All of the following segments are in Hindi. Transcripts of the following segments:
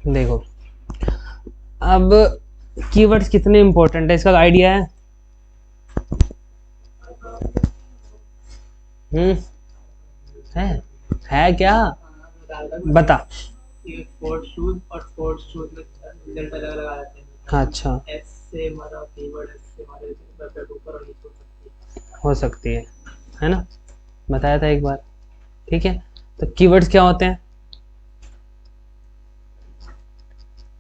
देखो, अब कीवर्ड्स कितने इंपॉर्टेंट है इसका आइडिया है? हम्म है है क्या? बता। स्पोर्ट्स शूज और स्पोर्ट्स शूज में रिजल्ट अलग अलग आ जाते हैं। अच्छा, एस से हमारा कीवर्ड, एस से हमारे वेबसाइट ऊपर और नीचे हो सकती हो सकती है ना? बताया था एक बार। ठीक है, तो कीवर्ड्स क्या होते हैं?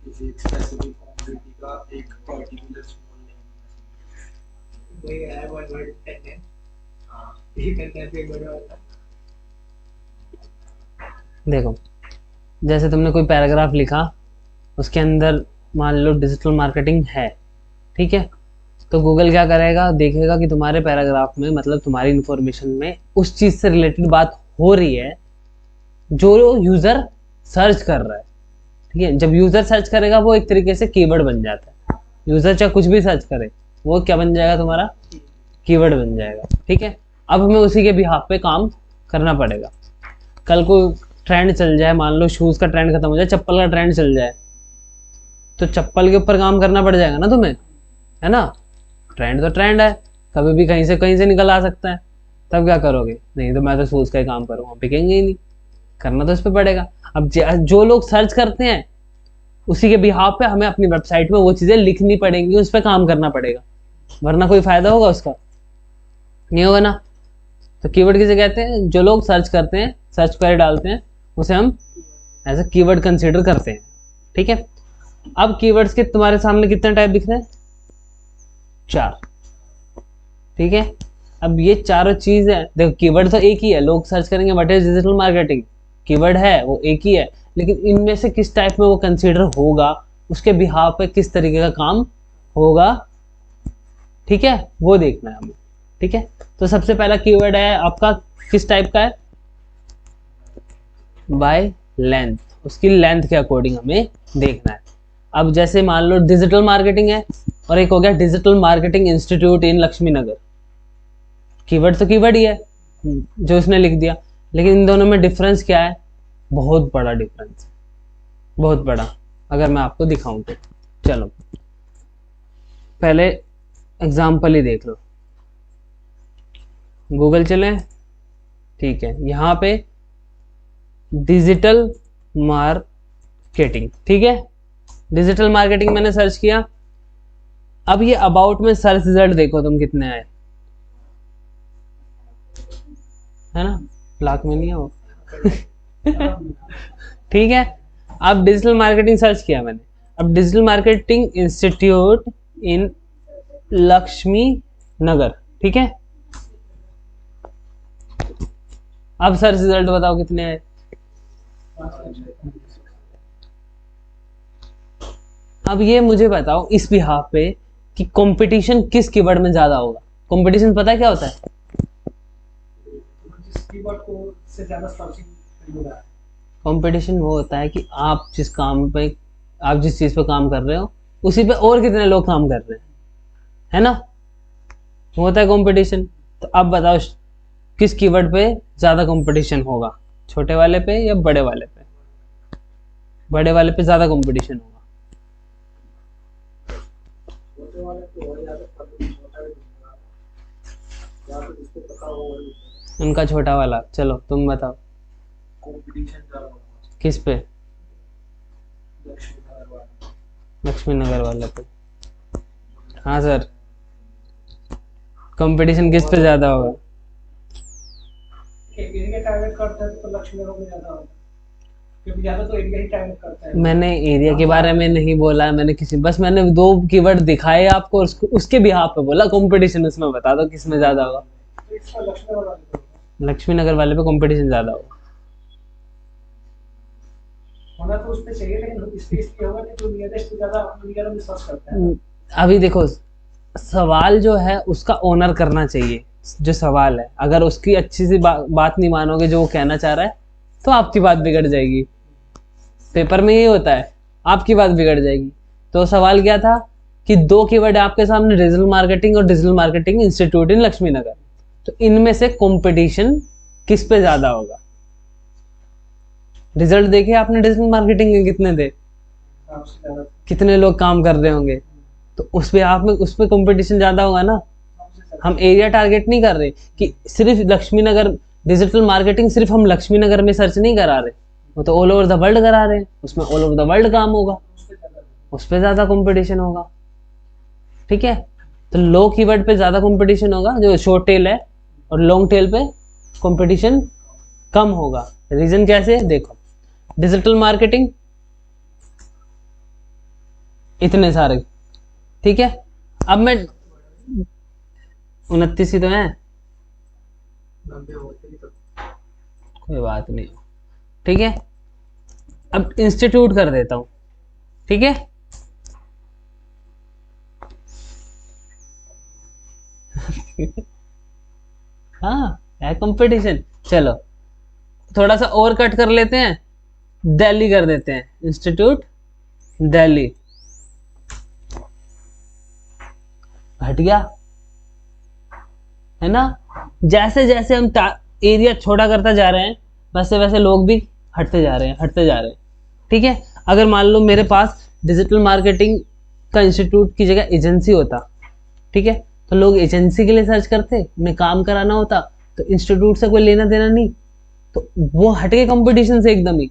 किसी स्पेसिफिक कम्युनिटी का एक पर्टिकुलर स्मॉल नेम। वही है, वन वर्ड सेंटेंस। हाँ, ये सेंटेंस एक वर्ड होता है। देखो, जैसे तुमने कोई पैराग्राफ लिखा, उसके अंदर मान लो डिजिटल मार्केटिंग है, ठीक है, तो गूगल क्या करेगा, देखेगा कि तुम्हारे पैराग्राफ में, मतलब तुम्हारी इंफॉर्मेशन में उस चीज से रिलेटेड बात हो रही है जो यूजर सर्च कर रहा है। ठीक है, जब यूजर सर्च करेगा वो एक तरीके से कीवर्ड बन जाता है। यूजर चाहे कुछ भी सर्च करे, वो क्या बन जाएगा तुम्हारा? कीवर्ड बन जाएगा। ठीक है, अब हमें उसी के बिहाफ पे काम करना पड़ेगा। कल को ट्रेंड चल जाए, मान लो शूज का ट्रेंड खत्म हो जाए, चप्पल का ट्रेंड चल जाए, तो चप्पल के ऊपर काम करना पड़ जाएगा ना तुम्हें, है ना? ट्रेंड तो ट्रेंड है, कभी भी कहीं से निकल आ सकता है। तब क्या करोगे? नहीं तो मैं तो शूज का ही काम करूंगा, बिकेंगे ही नहीं। करना तो इस पे पड़ेगा। अब जो लोग सर्च करते हैं, उसी के बिहाफ पे हमें अपनी वेबसाइट में वो चीजें लिखनी पड़ेंगी, उस पर काम करना पड़ेगा, वरना कोई फायदा होगा उसका? नहीं होगा ना। तो कीवर्ड किसे कहते हैं? जो लोग सर्च करते हैं, सर्च क्वेरी डालते हैं, उसे हम एज ए कीवर्ड कंसीडर करते हैं। ठीक है, अब कीवर्ड्स के तुम्हारे सामने कितने टाइप दिख रहे हैं? 4। ठीक है, अब ये चारों चीज है, देखो कीवर्ड तो एक ही है, लोग सर्च करेंगे what is digital marketing, keyword है वो एक ही है, लेकिन इनमें से किस टाइप में वो कंसीडर होगा, उसके बिहाफ पे किस तरीके का काम होगा, ठीक है, वो देखना है हमें। ठीक है, तो सबसे पहला कीवर्ड है आपका, किस टाइप का है? बाय लेंथ, उसकी लेंथ के अकॉर्डिंग हमें देखना है। अब जैसे मान लो डिजिटल मार्केटिंग है, और एक हो गया digital marketing institute in Laxmi Nagar. Keyword तो कीवर्ड ही है जो उसने लिख दिया, लेकिन इन दोनों में डिफरेंस क्या है? बहुत बड़ा डिफरेंस, बहुत बड़ा। अगर मैं आपको दिखाऊं तो चलो पहले एग्जाम्पल ही देख लो। गूगल चले, ठीक है, यहाँ पे डिजिटल मार्केटिंग, ठीक है, डिजिटल मार्केटिंग मैंने सर्च किया। अब ये अबाउट में सर्च रिजल्ट देखो तुम कितने आए, है ना? लाख में नहीं है वो। ठीक है, अब डिजिटल मार्केटिंग सर्च किया मैंने, अब digital marketing institute in Laxmi Nagar, ठीक है, अब सर्च रिजल्ट बताओ कितने आए? अब ये मुझे बताओ इस बिहाफ पे कि कंपटीशन किस कीवर्ड में ज्यादा होगा। कंपटीशन पता है क्या होता है? जिस कीवर्ड को से ज्यादा सर्चिंग हो रहा है। कंपटीशन वो होता है कि आप जिस काम पे, आप जिस चीज पे काम कर रहे हो, उसी पे और कितने लोग काम कर रहे हैं, है ना? वो होता है कंपटीशन। तो अब बताओ किस कीवर्ड पे ज्यादा कंपटीशन होगा, छोटे वाले पे या बड़े वाले पे? बड़े वाले पे ज्यादा कंपटीशन होगा। छोटे वाले तो और ज्यादा कंपटीशन होता है, या तो जिसको पता हो वही उनका छोटा वाला, चलो तुम बताओ कंपटीशन ज़्यादा होगा किस पे? लक्ष्मी नगर वाला। लक्ष्मी नगर वाले पे। हाँ सर, कंपटीशन किस पे ज्यादा होगा? एरिया टारगेट करते हैं तो लक्ष्मी नगर में ज्यादा होता है, क्योंकि ज्यादा तो एरिया ही टारगेट करते हैं। मैंने एरिया के बारे में नहीं बोला, मैंने किसी, बस मैंने 2 कीवर्ड दिखाए आपको, उसके भी हाथ पे बोला कंपटीशन, उसमें बता दो किस में ज्यादा होगा। तो इसका लक्ष्मी नगर वाले को लक्ष्मी नगर वाले पे कंपटीशन ज्यादा होगा। होना तो उस पे चाहिए, लेकिन इस पे इसलिए होगा कि जो नियरेस्ट ज्यादा नियर में सर्च करता है। अभी देखो, सवाल जो है उसका ऑनर करना चाहिए, जो सवाल है, अगर उसकी अच्छी सी बात नहीं मानोगे जो वो कहना चाह रहा है, तो आपकी बात बिगड़ जाएगी। पेपर में ये होता है, आपकी बात बिगड़ जाएगी। तो सवाल क्या था कि 2 कीवर्ड आपके सामने, डिजिटल मार्केटिंग और digital marketing institute in Laxmi Nagar, तो इनमें से कंपटीशन किस पे ज्यादा होगा? रिजल्ट देखे आपने डिजिटल मार्केटिंग के कितने थे? आपसे ज़्यादा कितने लोग काम कर रहे होंगे, तो उस पे आप में उस पे कंपटीशन ज़्यादा होगा ना। आपसे ज़्यादा हम एरिया टारगेट नहीं कर रहे कि सिर्फ लक्ष्मी नगर, डिजिटल मार्केटिंग सिर्फ हम लक्ष्मी नगर में सर्च नहीं करा रहे, वो तो ऑल ओवर द वर्ल्ड करा रहे हैं, उसमें ऑल ओवर द वर्ल्ड काम होगा, उससे ज़्यादा उस पर ज़्यादा कंपटीशन होगा। ठीक है, तो लो कीवर्ड पे ज़्यादा कंपटीशन होगा जो शॉर्ट टेल है, और लॉन्ग टेल पे कंपटीशन कम होगा। रीजन कैसे है देखो, डिजिटल मार्केटिंग इतने सारे, ठीक है, अब मैं 29 ही तो है, लंबे होते ही तो कोई बात नहीं, ठीक है। अब इंस्टीट्यूट कर देता हूं, ठीक है। हाँ है कंपटीशन, चलो थोड़ा सा और कट कर लेते हैं, दिल्ली कर देते हैं, इंस्टीट्यूट दिल्ली, घट गया है ना। जैसे जैसे हम एरिया छोटा करता जा रहे हैं, वैसे वैसे लोग भी हटते जा रहे हैं, हटते जा रहे हैं। ठीक है, अगर मान लो मेरे पास डिजिटल मार्केटिंग का इंस्टीट्यूट की जगह एजेंसी होता, ठीक है, तो लोग एजेंसी के लिए सर्च करते, उन्हें काम कराना होता, तो इंस्टीट्यूट से कोई लेना देना नहीं, तो वो हट गए कंपटीशन से एकदम ही,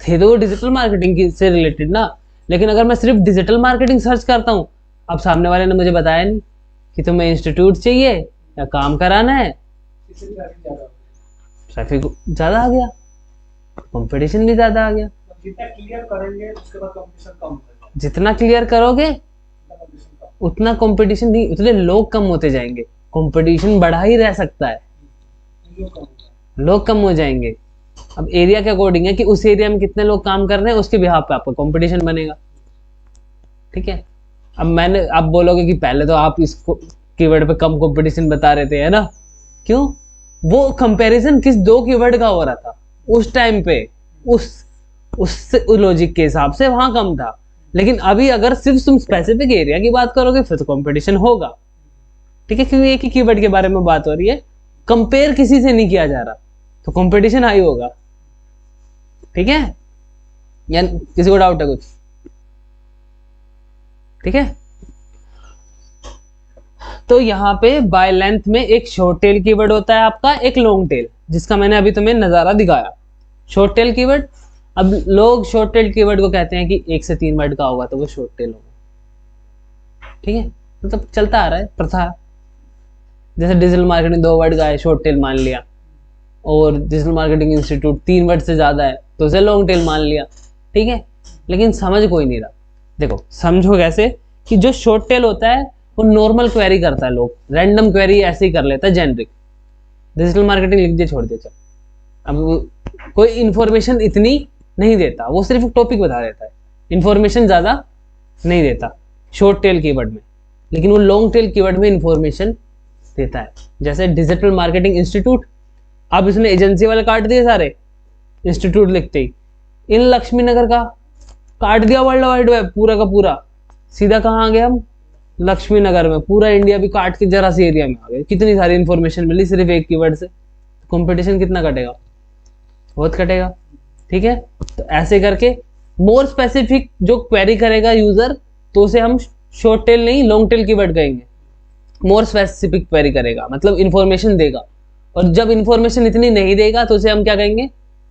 थे तो वो डिजिटल मार्केटिंग की से रिलेटेड ना। लेकिन अगर मैं सिर्फ डिजिटल मार्केटिंग सर्च करता हूँ, अब सामने वाले ने मुझे बताया नहीं कि तुम्हें इंस्टीट्यूट चाहिए या काम कराना है, किसी भी आगे ज़्यादा होते ट्रैफिक ज़्यादा आ गया, कंपटीशन भी ज़्यादा आ गया। हैं। जितना क्लियर करेंगे उसके बाद कंपटीशन कम होगा, जितना क्लियर करोगे उतना कंपटीशन कम उतना कंपटीशन नहीं, उतने लोग कम होते जाएंगे, कंपटीशन बढ़ा ही रह सकता है, जो कम होगा। लोग कम हो जाएंगे। अब एरिया के अकॉर्डिंग है कि उस एरिया में कितने लोग काम कर रहे हैं, उसके बिहाफ पे आपका कंपटीशन बनेगा। ठीक है, अब मैंने, आप बोलोगे कि पहले तो आप इसको कीवर्ड पे कम कंपटीशन बता रहे थे, है ना, क्यों, वो कंपैरिजन किस दो कीवर्ड का हो रहा था उस टाइम पे, उस लॉजिक के हिसाब से वहां कम था। लेकिन अभी अगर सिर्फ तुम स्पेसिफिक एरिया की बात करोगे फिर तो कंपटीशन होगा। ठीक है, क्योंकि एक ही कीवर्ड के बारे में बात हो रही है, कंपेयर किसी से नहीं किया जा रहा, तो कंपटीशन हाई होगा। ठीक है, या किसी को डाउट है कुछ? ठीक है, तो यहाँ पे बाय लेंथ में एक शॉर्ट टेल कीवर्ड होता है आपका, एक लॉन्ग टेल, जिसका मैंने अभी तुम्हें नजारा दिखाया। शॉर्ट टेल कीवर्ड, अब लोग शॉर्ट टेल कीवर्ड को कहते हैं कि 1 से 3 वर्ड का होगा तो वो शॉर्ट टेल होगा। ठीक है, मतलब चलता आ रहा है प्रथा, जैसे डिजिटल मार्केटिंग 2 वर्ड का है, शॉर्ट टेल मान लिया, और डिजिटल मार्केटिंग इंस्टीट्यूट 3 वर्ड से ज्यादा है तो उसे लॉन्ग टेल मान लिया। ठीक है, लेकिन समझ कोई नहीं रहा। देखो समझो कैसे, कि जो शॉर्ट टेल होता है वो नॉर्मल क्वेरी करता है, लोग रैंडम क्वेरी ऐसे ही कर लेता है, जेनरिक। डिजिटल मार्केटिंग लिख दिया, छोड़ दिया, चल। अब कोई इंफॉर्मेशन इतनी नहीं देता, वो सिर्फ टॉपिक बता देता है, इंफॉर्मेशन ज्यादा नहीं देता शॉर्ट टेल कीवर्ड में, लेकिन वो लॉन्ग टेल कीवर्ड में इंफॉर्मेशन देता है। जैसे डिजिटल मार्केटिंग इंस्टीट्यूट, अब इसने एजेंसी वाले काट दिए सारे, इंस्टीट्यूट लिखते ही इन लक्ष्मी नगर का काट दिया, वर्ल्ड वाइड वेब पूरा का पूरा, सीधा कहाँ आ गए हम, लक्ष्मी नगर में, पूरा इंडिया भी काट के जरा सी एरिया में आ गए। कितनी सारी इंफॉर्मेशन मिली सिर्फ एक कीवर्ड से, कंपटीशन कितना कटेगा, बहुत कटेगा। ठीक है, तो ऐसे करके मोर स्पेसिफिक जो क्वेरी करेगा यूजर, तो उसे हम शॉर्ट टेल नहीं लॉन्ग टेल कीवर्ड कहेंगे। मोर स्पेसिफिक क्वेरी करेगा मतलब इंफॉर्मेशन देगा, और जब इंफॉर्मेशन इतनी नहीं देगा तो उसे हम क्या कहेंगे,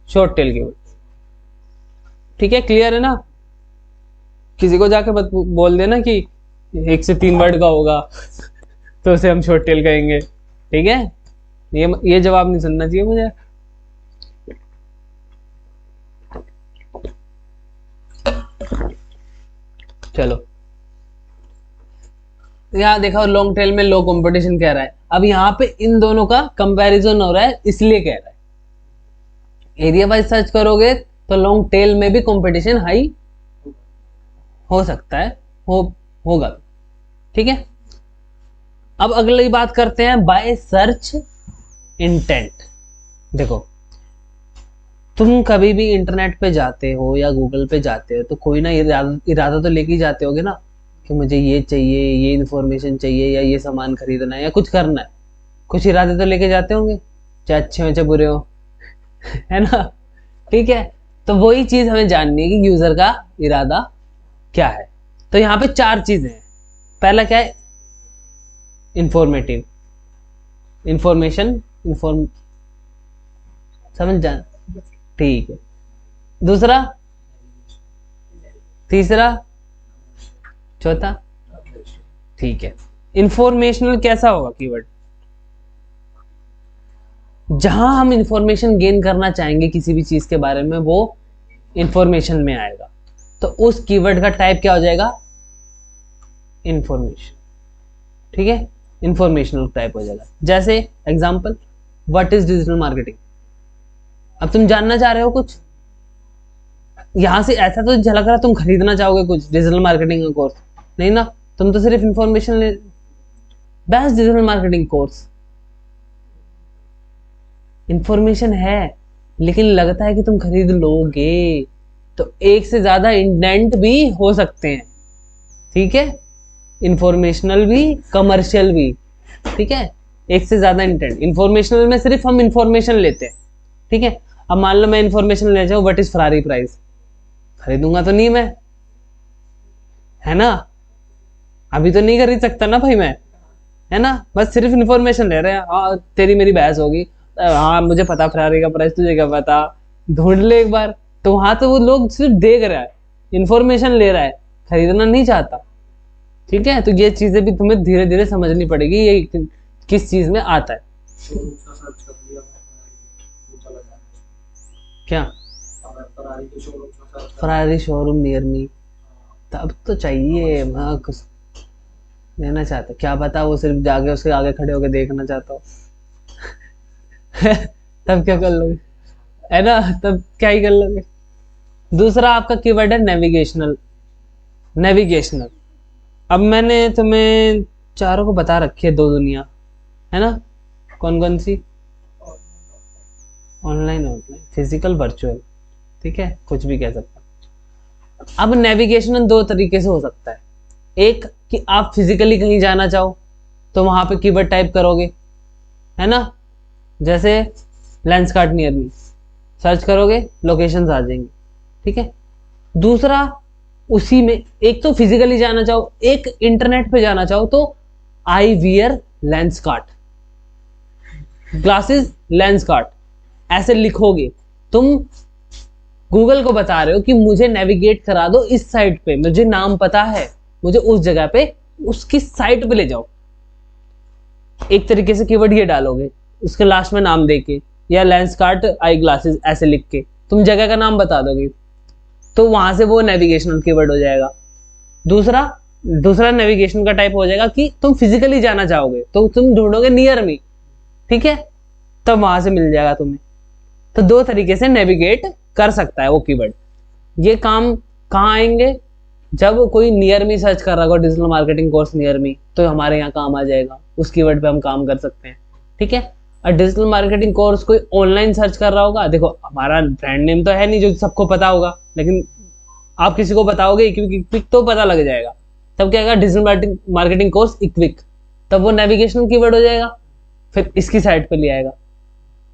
शॉर्ट टेल कीवर्ड। ठीक है, क्लियर है ना? किसी को जाके बोल देना कि 1 से 3 वर्ड का होगा तो उसे हम शॉर्ट टेल कहेंगे। ठीक है, ये जवाब नहीं सुनना चाहिए मुझे। चलो, यहाँ देखा लॉन्ग टेल में लो कंपटीशन कह रहा है, अब यहाँ पे इन दोनों का कंपैरिजन हो रहा है, इसलिए कह रहा है एरिया वाइज सर्च करोगे तो लॉन्ग टेल में भी कंपटीशन हाई हो सकता है, होगा। ठीक है, अब अगली बात करते हैं बाय सर्च इंटेंट। देखो तुम कभी भी इंटरनेट पे जाते हो या गूगल पे जाते हो तो कोई ना इरादा तो लेके ही जाते होगे ना, कि मुझे ये चाहिए, ये इन्फॉर्मेशन चाहिए, या ये सामान खरीदना है या कुछ करना है, कुछ इरादे तो लेके जाते होंगे, चाहे अच्छे हो चाहे बुरे हो है ना। ठीक है, तो वही चीज हमें जाननी है कि यूजर का इरादा क्या है। तो यहाँ पे 4 चीजें हैं। पहला क्या है, इंफॉर्मेटिव, इंफॉर्मेशन, समझ जान, ठीक है। दूसरा, तीसरा, चौथा, ठीक है। इंफॉर्मेशनल कैसा होगा कीवर्ड, जहां हम इंफॉर्मेशन गेन करना चाहेंगे किसी भी चीज के बारे में, वो इंफॉर्मेशन में आएगा। तो उस कीवर्ड का टाइप क्या हो जाएगा, इंफॉर्मेशन, ठीक है, इंफॉर्मेशनल टाइप हो जाएगा। जैसे example, what is digital marketing. अब तुम जानना चाह रहे हो कुछ, यहां से ऐसा तो झलक रहा तुम खरीदना चाहोगे कुछ डिजिटल मार्केटिंग का कोर्स, नहीं ना, तुम तो सिर्फ इंफॉर्मेशन ले, best digital marketing course, information है, लेकिन लगता है कि तुम खरीद लोगे। तो एक से ज्यादा इंडेंट भी हो सकते हैं, ठीक है, इंफॉर्मेशनल भी, कमर्शियल भी, ठीक है, एक से ज्यादा इंटेंट। इंफॉर्मेशनल में सिर्फ हम इंफॉर्मेशन लेते हैं, ठीक है। अब मान लो मैं इंफॉर्मेशन ले जाऊं, व्हाट इज फरारी प्राइस, खरीदूंगा तो नहीं मैं, है ना, अभी तो नहीं खरीद सकता ना भाई मैं, है ना, बस सिर्फ इंफॉर्मेशन ले रहे हैं। हाँ तेरी मेरी बहस होगी, हाँ मुझे पता फरारी का प्राइस, तुझे क्या पता, ढूंढ ले एक बार। तो वहां तो वो लोग सिर्फ देख रहा है, इंफॉर्मेशन ले रहा है, खरीदना नहीं चाहता, ठीक है। तो ये चीजें भी तुम्हें धीरे धीरे समझनी पड़ेगी, ये किस चीज में आता है। शोरूम का सर्च कर लिया मैंने, वो चला जाएगा। क्या, अगर फरारी के शोरूम का सर्च कर फरारी शोरूम नियर मी, तब तो चाहिए, मैं कुछ लेना चाहता, क्या पता वो सिर्फ जाके उसके आगे खड़े होके देखना चाहता हो तब क्या कर लोगे, है ना, तब क्या ही कर लोगे। दूसरा आपका कीवर्ड है नेविगेशनल, नेविगेशनल। अब मैंने तुम्हें चारों को बता रखी है 2 दुनिया, है ना, कौन कौन सी, ऑनलाइन, ऑफलाइन, फिजिकल, वर्चुअल, ठीक है, कुछ भी कह सकता। अब नेविगेशन 2 तरीके से हो सकता है, एक कि आप फिजिकली कहीं जाना चाहो तो वहां पे कीवर्ड टाइप करोगे, है ना, जैसे lens cart near me search करोगे, लोकेशंस आ जाएंगी, ठीक है। दूसरा, उसी में एक तो फिजिकली जाना चाहो, एक इंटरनेट पे जाना चाहो, तो I wear lens cart, glasses lens cart, ऐसे लिखोगे। तुम गूगल को बता रहे हो कि मुझे नेविगेट करा दो इस साइट पे, मुझे नाम पता है, मुझे उस जगह पे, उसकी साइट पे ले जाओ। एक तरीके से कीवर्ड ये डालोगे, उसके लास्ट में नाम देके, या लेंस कार्ट आई ग्लासेस ऐसे लिख के तुम जगह का नाम बता दोगे, तो वहां से वो नेविगेशनल कीवर्ड हो जाएगा। दूसरा नेविगेशन का टाइप हो जाएगा कि तुम फिजिकली जाना चाहोगे तो तुम ढूंढोगे नियर मी, ठीक है, तब वहां से मिल जाएगा तुम्हें। तो 2 तरीके से नेविगेट कर सकता है वो कीवर्ड। ये काम कहाँ आएंगे, जब कोई नियर मी सर्च कर रहा होगा digital marketing course near me, तो हमारे यहाँ काम आ जाएगा, उस कीवर्ड पे हम काम कर सकते हैं, ठीक है। और डिजिटल मार्केटिंग कोर्स कोई ऑनलाइन सर्च कर रहा होगा, देखो हमारा ब्रांड नेम तो है नहीं जो सबको पता होगा, लेकिन आप किसी को बताओगे इक्विक तो पता लग जाएगा, तब क्या आएगा, डिजिटल मार्केटिंग कोर्स इक्विक, तब वो नेविगेशनल कीवर्ड हो जाएगा, फिर इसकी साइट पे ले आएगा,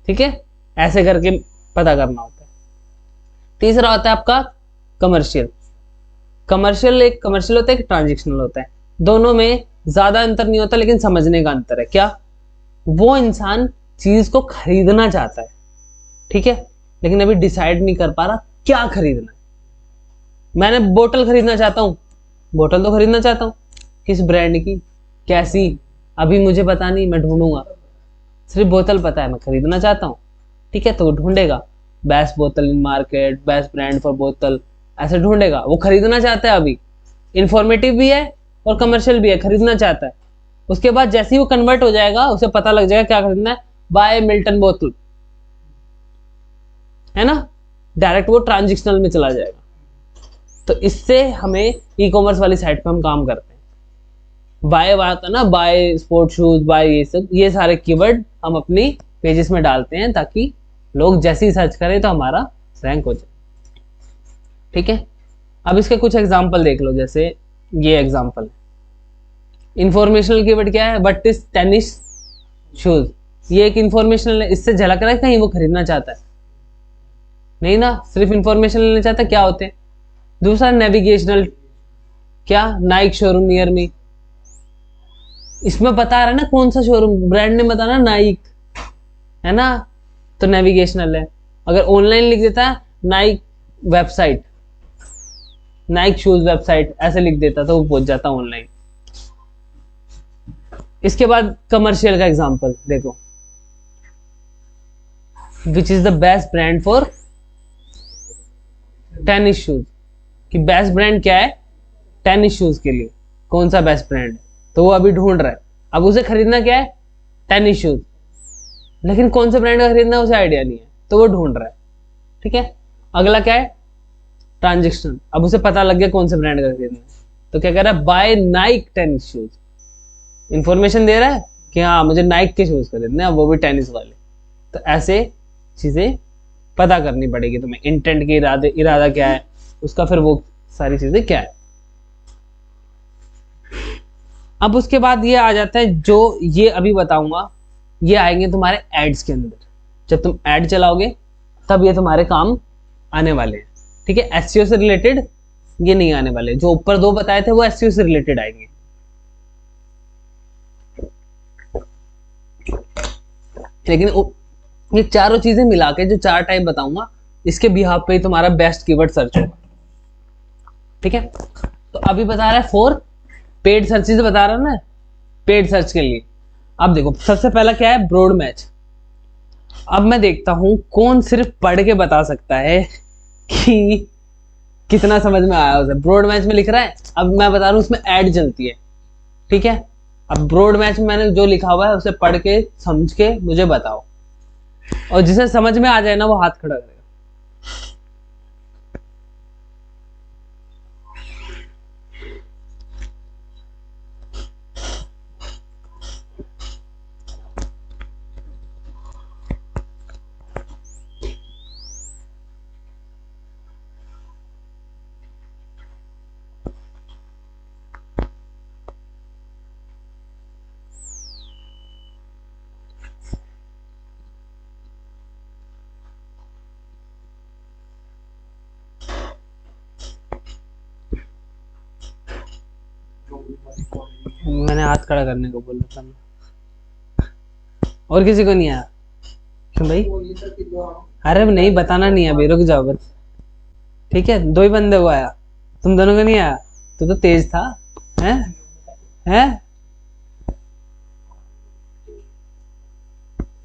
ठीक है, ऐसे करके पता करना होता है। तीसरा होता है आपका कमर्शियल। एक कमर्शियल होता है, एक ट्रांजेक्शनल होता है, दोनों में ज्यादा अंतर नहीं होता, लेकिन समझने का अंतर है। क्या, वो इंसान चीज को खरीदना चाहता है, ठीक है, लेकिन अभी डिसाइड नहीं कर पा रहा क्या खरीदना है। मैंने बोतल खरीदना चाहता हूँ, बोतल तो खरीदना चाहता हूँ, किस ब्रांड की, कैसी, अभी मुझे पता नहीं, मैं ढूंढूंगा, सिर्फ बोतल पता है, मैं खरीदना चाहता हूँ, ठीक है, तो वो ढूंढेगा बेस्ट बोतल इन मार्केट, बेस्ट ब्रांड फॉर बोतल, ऐसे ढूंढेगा, वो खरीदना चाहता है। अभी इंफॉर्मेटिव भी है और कमर्शियल भी है, खरीदना चाहता है। उसके बाद जैसे ही वो कन्वर्ट हो जाएगा, उसे पता लग जाएगा क्या खरीदना है, बाय मिल्टन बोतल, है ना, डायरेक्ट वो ट्रांजेक्शनल में चला जाएगा। तो इससे हमें ई कॉमर्स वाली साइट पे हम काम करते हैं। बाय आता ना, बाय स्पोर्ट शूज, बाय ये सब, ये सारे कीवर्ड हम अपनी पेजेस में डालते हैं, ताकि लोग जैसे ही सर्च करें तो हमारा रैंक हो जाए, ठीक है। अब इसके कुछ एग्जाम्पल देख लो, जैसे ये एग्जाम्पल है, इंफॉर्मेशनल कीवर्ड क्या है, व्हाट इज टेनिस शूज, ये एक इंफॉर्मेशनल है, इससे झलक रहा है कहीं वो खरीदना चाहता है, नहीं ना, सिर्फ इंफॉर्मेशन लेना चाहता है क्या होते हैं। दूसरा नेविगेशनल, क्या नाइक शोरूम नियर मी, इसमें बता रहा है ना कौन सा शोरूम, ब्रांड नेम बताना नाइक, है ना, तो नेविगेशनल है। अगर ऑनलाइन लिख देता है Naik website, Naik shoes website ऐसे लिख देता तो वो पहुंच जाता ऑनलाइन। इसके बाद कमर्शियल का एग्जांपल देखो, which is the best brand for tennis shoes, कि बेस्ट ब्रांड क्या है टेनिस शूज के लिए, कौन सा बेस्ट ब्रांड है, तो वो अभी ढूंढ रहा है। अब उसे खरीदना क्या है टेनिस शूज, लेकिन कौन से ब्रांड का खरीदना है उसे आइडिया नहीं है, तो वो ढूंढ रहा है। ठीक है, अगला क्या है ट्रांजेक्शन, अब उसे पता लग गया कौन से ब्रांड का खरीदना है, तो क्या कह रहा है buy Nike tennis shoes, information दे रहा है कि हाँ मुझे नाइक के शूज खरीदने हैं, वो भी टेनिस वाले। तो ऐसे चीजें पता करनी पड़ेगी तुम्हें, इंटेंट के इरादा क्या है उसका, फिर वो सारी चीजें क्या है। अब उसके बाद ये आ जाता है, जो ये अभी बताऊंगा ये आएंगे तुम्हारे एड्स के अंदर, जब तुम एड चलाओगे तब ये तुम्हारे काम आने वाले हैं। ठीक है, एसईओ से रिलेटेड ये नहीं आने वाले, जो ऊपर दो बताए थे वो एसईओ से रिलेटेड आएंगे। लेकिन ये चारों चीजें मिला के जो 4 टाइप बताऊंगा, इसके बिहाफ पे ही तुम्हारा बेस्ट कीवर्ड सर्च होगा। ठीक है, तो अभी बता रहा है 4 पेड सर्चेज बता रहा है ना, पेड सर्च के लिए। अब देखो सबसे पहला क्या है ब्रॉड मैच। अब मैं देखता हूं कौन सिर्फ पढ़ के बता सकता है कि कितना समझ में आया उसे। ब्रॉड मैच में लिख रहा है, अब मैं बता रहा हूं उसमें ऐड चलती है। ठीक है, अब ब्रॉड मैच में मैंने जो लिखा हुआ है उसे पढ़ के समझ के मुझे बताओ, और जिसे समझ में आ जाए ना वो हाथ खड़ा करेगा। मैंने हाथ खड़ा करने को बोला था, और किसी को नहीं आया क्यों भाई? वो ये सब कि जो हम अरे नहीं बताना नहीं है अभी, रुक जाओ बस। ठीक है, 2 ही बंदे को आया, तुम दोनों को नहीं आया, तू तो तेज था। हैं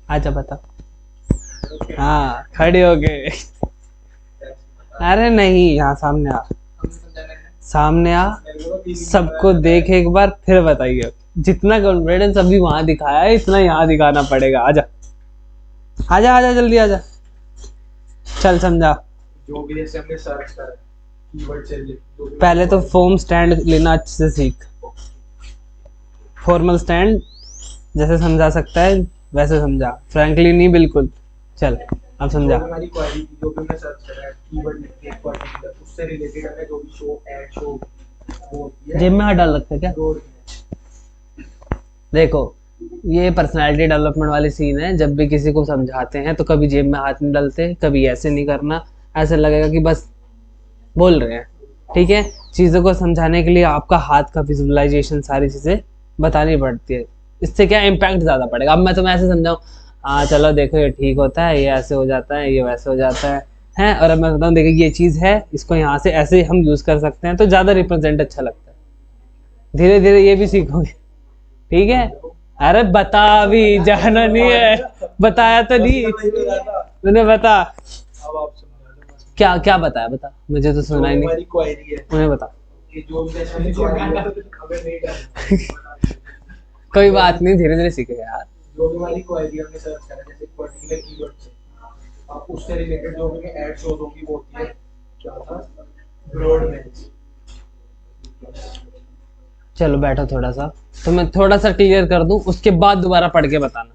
आजा बता। हाँ खड़े हो गए। अरे नहीं, यहाँ सामने आ, सामने आ, सबको देख एक बार फिर बताइए। जितना कॉन्फिडेंस अभी वहां दिखाया है इतना यहाँ दिखाना पड़ेगा। आजा आजा आजा जल्दी आजा, चल समझा। जो भी जैसे हमने सर्च करा कीवर्ड से पहले तो फॉर्म स्टैंड लेना अच्छे से सीख, फॉर्मल स्टैंड जैसे समझा सकता है वैसे समझा, फ्रैंकली नहीं बिल्कुल। चल अब समझा। हमारी क्वेरी जो भी हमने सर्च करा है कीवर्ड लिख के पर्टिकुलर उससे रिलेटेड हमें जो भी शो ऐड शो वो होती है। जेब में हाथ डाल रखा है क्या? देखो ये पर्सनालिटी डेवलपमेंट वाली सीन है, जब भी किसी को समझाते हैं तो कभी जेब में हाथ नहीं डालते, कभी ऐसे नहीं करना, ऐसे लगेगा कि बस बोल रहे हैं। ठीक है, चीज़ों को समझाने के लिए आपका हाथ का विजुअलाइजेशन सारी चीज़ें बतानी पड़ती है, इससे क्या इम्पैक्ट ज़्यादा पड़ेगा। अब मैं तुम्हें ऐसे समझाऊँ, हाँ चलो देखो ये ठीक होता है, ये ऐसे हो जाता है, ये वैसे हो जाता है हैं, और अब मैं बताऊँ देखो ये चीज़ है, इसको यहाँ से ऐसे हम यूज़ कर सकते हैं, तो ज़्यादा रिप्रेजेंट अच्छा लगता है। धीरे धीरे ये भी सीखोगे। ठीक है, अरे बता, अभी जाना नहीं है, बताया तो नहीं तूने, बता अब आप समझा क्या क्या बताया, बता, मुझे तो सुना ही नहीं, हमारी क्वेरी है उन्हें बता। कि जो भी जैसे हमने हमें नहीं डालना। कोई बात नहीं, धीरे धीरे सीखेगा यार। जो भी हमारी क्वेरी हमने सर्च करा जैसे पर्टिकुलर कीवर्ड से आप उससे रिलेटेड जो भी ऐड शोज होंगी वो होती है क्या था ब्रॉड मैच। चलो बैठो थोड़ा सा, तो मैं थोड़ा सा क्लियर कर दूं, उसके बाद दोबारा पढ़ के बताना।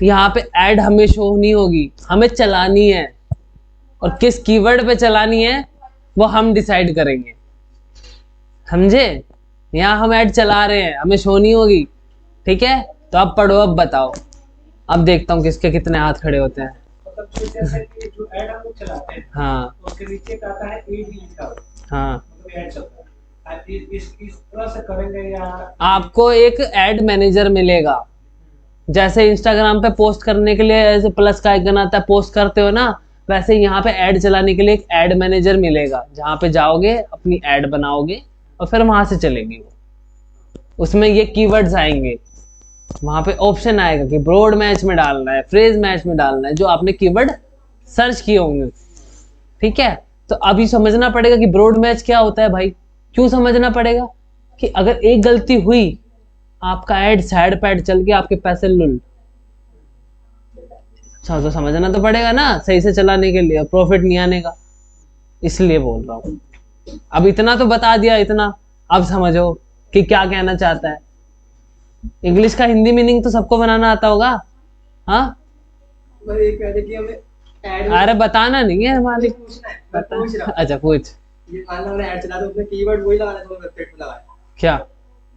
यहाँ पे ऐड हमें शो नहीं होगी, हमें चलानी है, और किस कीवर्ड पे चलानी है वो हम डिसाइड करेंगे, समझे? यहाँ हम ऐड चला रहे हैं, हमें शो नहीं होगी। ठीक है, तो अब पढ़ो, अब बताओ। अब देखता हूँ किसके कितने हाथ खड़े होते हैं। मतलब जैसे कि जो ऐड हम लोग चलाते हैं हाँ तो उसके नीचे क्या आता है एड लिखा हुआ, हाँ मतलब ऐड चलता है। इस तरह से करेंगे या आपको एक एड मैनेजर मिलेगा, जैसे इंस्टाग्राम पे पोस्ट करने के लिए ऐसे प्लस का आइकन आता है, पोस्ट करते हो ना, वैसे यहाँ पे ऐड चलाने के लिए एक ऐड मैनेजर मिलेगा, जहाँ पे जाओगे अपनी ऐड बनाओगे और फिर वहां से चलेगी वो। उसमें ये कीवर्ड्स आएंगे, वहां पे ऑप्शन आएगा कि ब्रॉड मैच में डालना है, फ्रेज मैच में डालना है, जो आपने कीवर्ड सर्च किए होंगे। ठीक है, तो अभी समझना पड़ेगा कि ब्रॉड मैच क्या होता है भाई। क्यों समझना पड़ेगा? कि अगर एक गलती हुई, आपका एड सैड पैड चल के आपके पैसे लुल। अच्छा, तो समझना तो पड़ेगा ना सही से चलाने के लिए, प्रॉफिट नहीं आने का, इसलिए बोल रहा हूं। अब इतना तो बता दिया, इतना अब समझो कि क्या कहना चाहता है। इंग्लिश का हिंदी मीनिंग तो सबको बनाना आता होगा। हाँ, बस ये कह दे कि हमें ऐड अरे बताना नहीं है मालिक। पूछना है, मैं पूछ रहा हूँ। अच्छा पूछ। ये मान लो हमने ऐड चला तो उसमें कीवर्ड वही लगाना जो वेबसाइट में लगाया, क्या?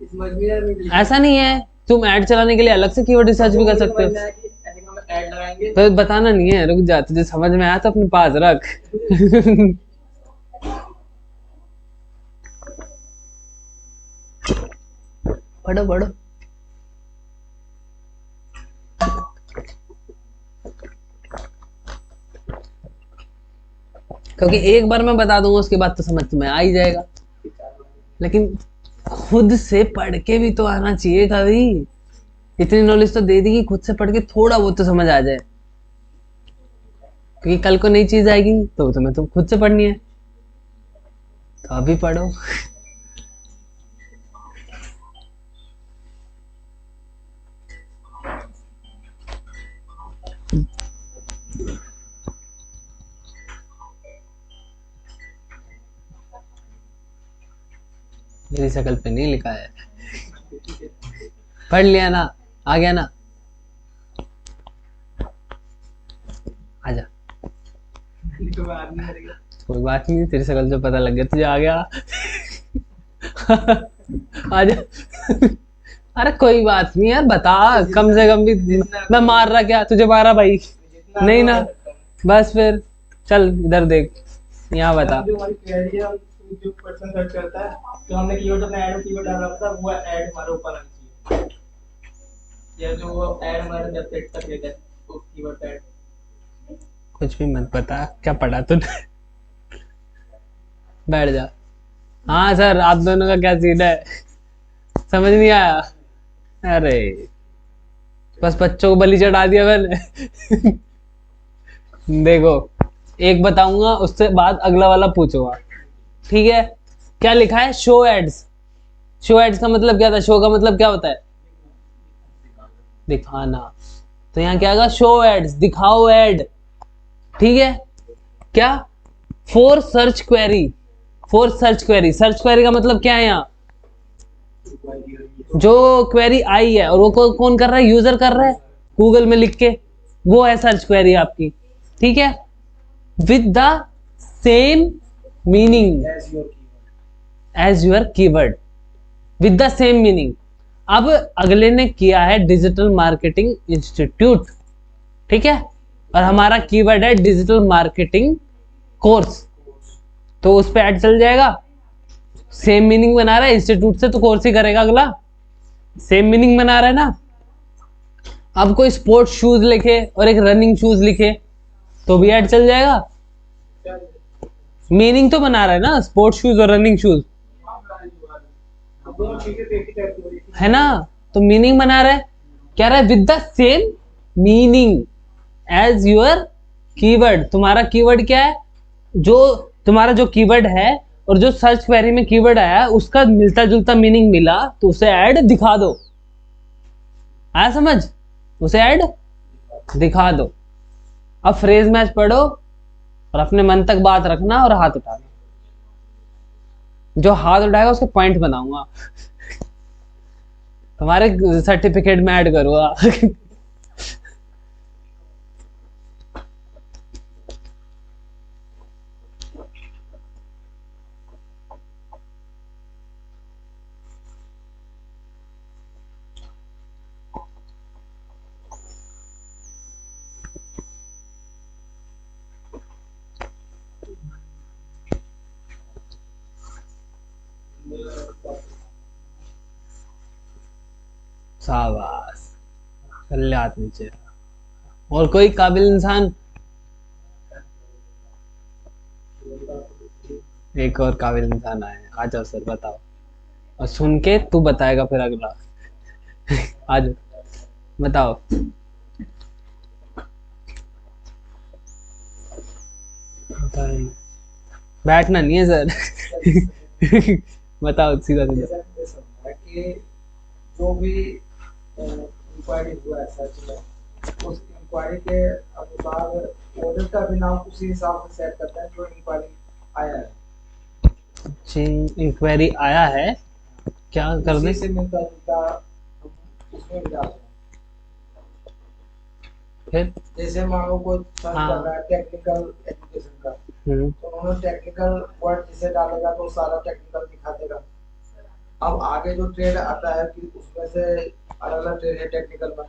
इस समझ में नहीं लिखा। ऐसा नहीं है, तुम ऐड चलाने के लिए अलग से कीवर्ड रिसर्च भी कर मुझे सकते समझ में हो। आया कि ऐसे हम ऐड लगाएंगे तो बताना नहीं है, रुक जा, तुझे समझ में आया तो अपने पास रख। पढ़ो पढ़ो। क्योंकि एक बार मैं बता दूंगा, उसके बाद तो समझ तुम्हें आ ही जाएगा, लेकिन खुद से पढ़ के भी तो आना चाहिए कभी। इतनी नॉलेज तो दे दी कि खुद से पढ़ के थोड़ा बहुत तो समझ आ जाए, क्योंकि कल को नई चीज आएगी तो तुम्हें तो खुद से पढ़नी है, तो अभी पढ़ो। मेरी शक्ल पे नहीं लिखा है, पढ़ लिया ना, आ गया ना, आजा। कोई बात नहीं, तेरी शक्ल से पता लग गया तुझे, आ गया। आजा। अरे कोई बात नहीं यार, बता, कम से कम भी। मैं मार रहा क्या तुझे? मारा भाई नहीं ना, बस फिर चल इधर देख, यहाँ बता। जो हमारी क्वेरी है, जो पर्सन सर्च करता है, तो हमने कीवर्ड अपना ऐड कीवर्ड डाला था, वो ऐड हमारे ऊपर आनी चाहिए, या जो वो ऐड हमारे वेबसाइट तक ले जाए, तो कीवर्ड ऐड। कुछ भी मत बता, क्या पढ़ा तूने? बैठ जा। हाँ सर, आप दोनों का क्या सीन है? समझ नहीं आया? अरे बस बच्चों को बलि चढ़ा दिया मैंने। देखो, एक बताऊंगा, उससे बाद अगला वाला पूछूंगा, ठीक है? क्या लिखा है? Show ads. शो एड्स का मतलब क्या था? शो का मतलब क्या होता है? दिखाना। तो यहाँ क्या आएगा? शो एड्स, दिखाओ एड। ठीक है? क्या? For search query. For search query, search query का मतलब क्या है? यहाँ जो क्वेरी आई है, और वो कौन कर रहा है? यूजर कर रहा है गूगल में लिख के, वो है सर्च क्वेरी आपकी। ठीक है? With the same meaning as your keyword, with the same meaning. अब अगले ने किया है डिजिटल मार्केटिंग इंस्टीट्यूट, ठीक है, और हमारा कीवर्ड है डिजिटल मार्केटिंग कोर्स, तो उस पर ऐड चल जाएगा। सेम मीनिंग बना रहा है, इंस्टीट्यूट से तो कोर्स ही करेगा अगला, सेम मीनिंग बना रहा है ना। अब कोई स्पोर्ट्स शूज लिखे और एक रनिंग शूज लिखे तो भी ऐड चल जाएगा, मीनिंग तो बना रहा है ना, स्पोर्ट्स शूज और रनिंग शूज, है ना? तो मीनिंग बना रहा है, क्या रहा है? With the same meaning as your keyword. तुम्हारा कीवर्ड क्या है? जो तुम्हारा जो कीवर्ड है और जो सर्च क्वेरी में कीवर्ड आया उसका मिलता जुलता मीनिंग मिला, तो उसे ऐड दिखा दो। आया समझ? उसे ऐड दिखा दो। अब फ्रेज मैच पढ़ो और अपने मन तक बात रखना और हाथ उठाना, जो हाथ उठाएगा उसके पॉइंट बनाऊंगा, तुम्हारे सर्टिफिकेट में ऐड करूंगा। शाबाश, कर ले हाथ नीचे। और कोई काबिल इंसान? एक और काबिल इंसान आए, आ जाओ सर बताओ, और सुन के तू बताएगा फिर अगला। आ जाओ बताओ। बताइए। बैठना नहीं है सर। बताओ सीधा सीधा। जैसे हमने समझा कि जो भी इंक्वायरी हुआ है सच में, उस इंक्वायरी के अनुसार ऑर्डर का भी नाम उसी हिसाब से सेट करता है जो इंक्वायरी आया है, इंक्वायरी आया है क्या करने? उसी से मिलता जुलता हम उसमें भी डालते हैं। फिर जैसे मान लो कोई सर्च हाँ। कर रहा है टेक्निकल एजुकेशन का, तो उन्होंने टेक्निकल वर्ड जिसे डालेगा तो सारा टेक्निकल दिखा देगा। अब आगे जो ट्रेड आता है कि उसमें से अलग अलग ट्रेड है टेक्निकल में,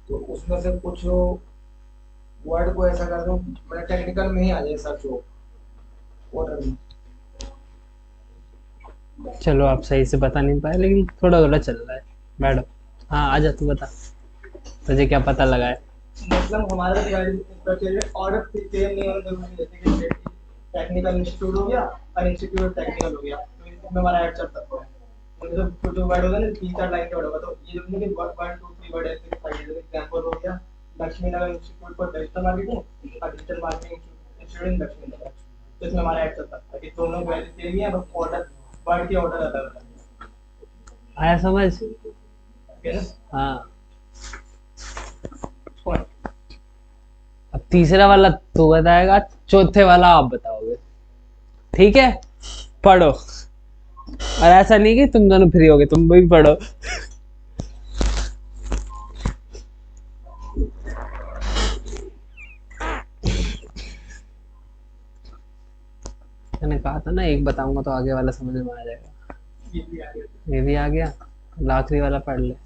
तो उसमें से कुछ वर्ड को ऐसा कर दो मैंने टेक्निकल में ही आ जाए सर्च हो ऑर्डर में। चलो आप सही से बता नहीं पाए, लेकिन थोड़ा थोड़ा चल रहा है। बैठो। हाँ आ जा, तू बता, तुझे क्या पता लगा है? मतलब हमारा ऑर्डर सेम नहीं होना जरूरी है, जैसे कि टेक्निकल इंस्टीट्यूट हो गया और इंस्टीट्यूट टेक्निकल हो गया, तो इसमें हमारा ऐड चल सकता है। मतलब जो वर्ड होगा ना 3-4 लाइन का वर्ड होगा, तो ये जो कि 1 2 3 वर्ड ऐसे दिखाई दे, एग्जांपल हो गया Laxmi Nagar institute for digital marketing और digital marketing institute in Laxmi Nagar, तो इसमें हमारा ऐड चल सकता है कि दोनों वैल्यू सेम ही है, बस ऑर्डर वर्ड के ऑर्डर अलग अलग है। आया समझ? ठीक है ना? हाँ। और अब तीसरा वाला तू बताएगा, चौथे वाला आप बताओगे, ठीक है? पढ़ो। और ऐसा नहीं कि तुम दोनों फ्री होगे, तुम भी पढ़ो। मैंने कहा था ना एक बताऊंगा तो आगे वाला समझ में आ जाएगा। ये भी आ गया। ये भी आ गया। आखिरी वाला पढ़ ले।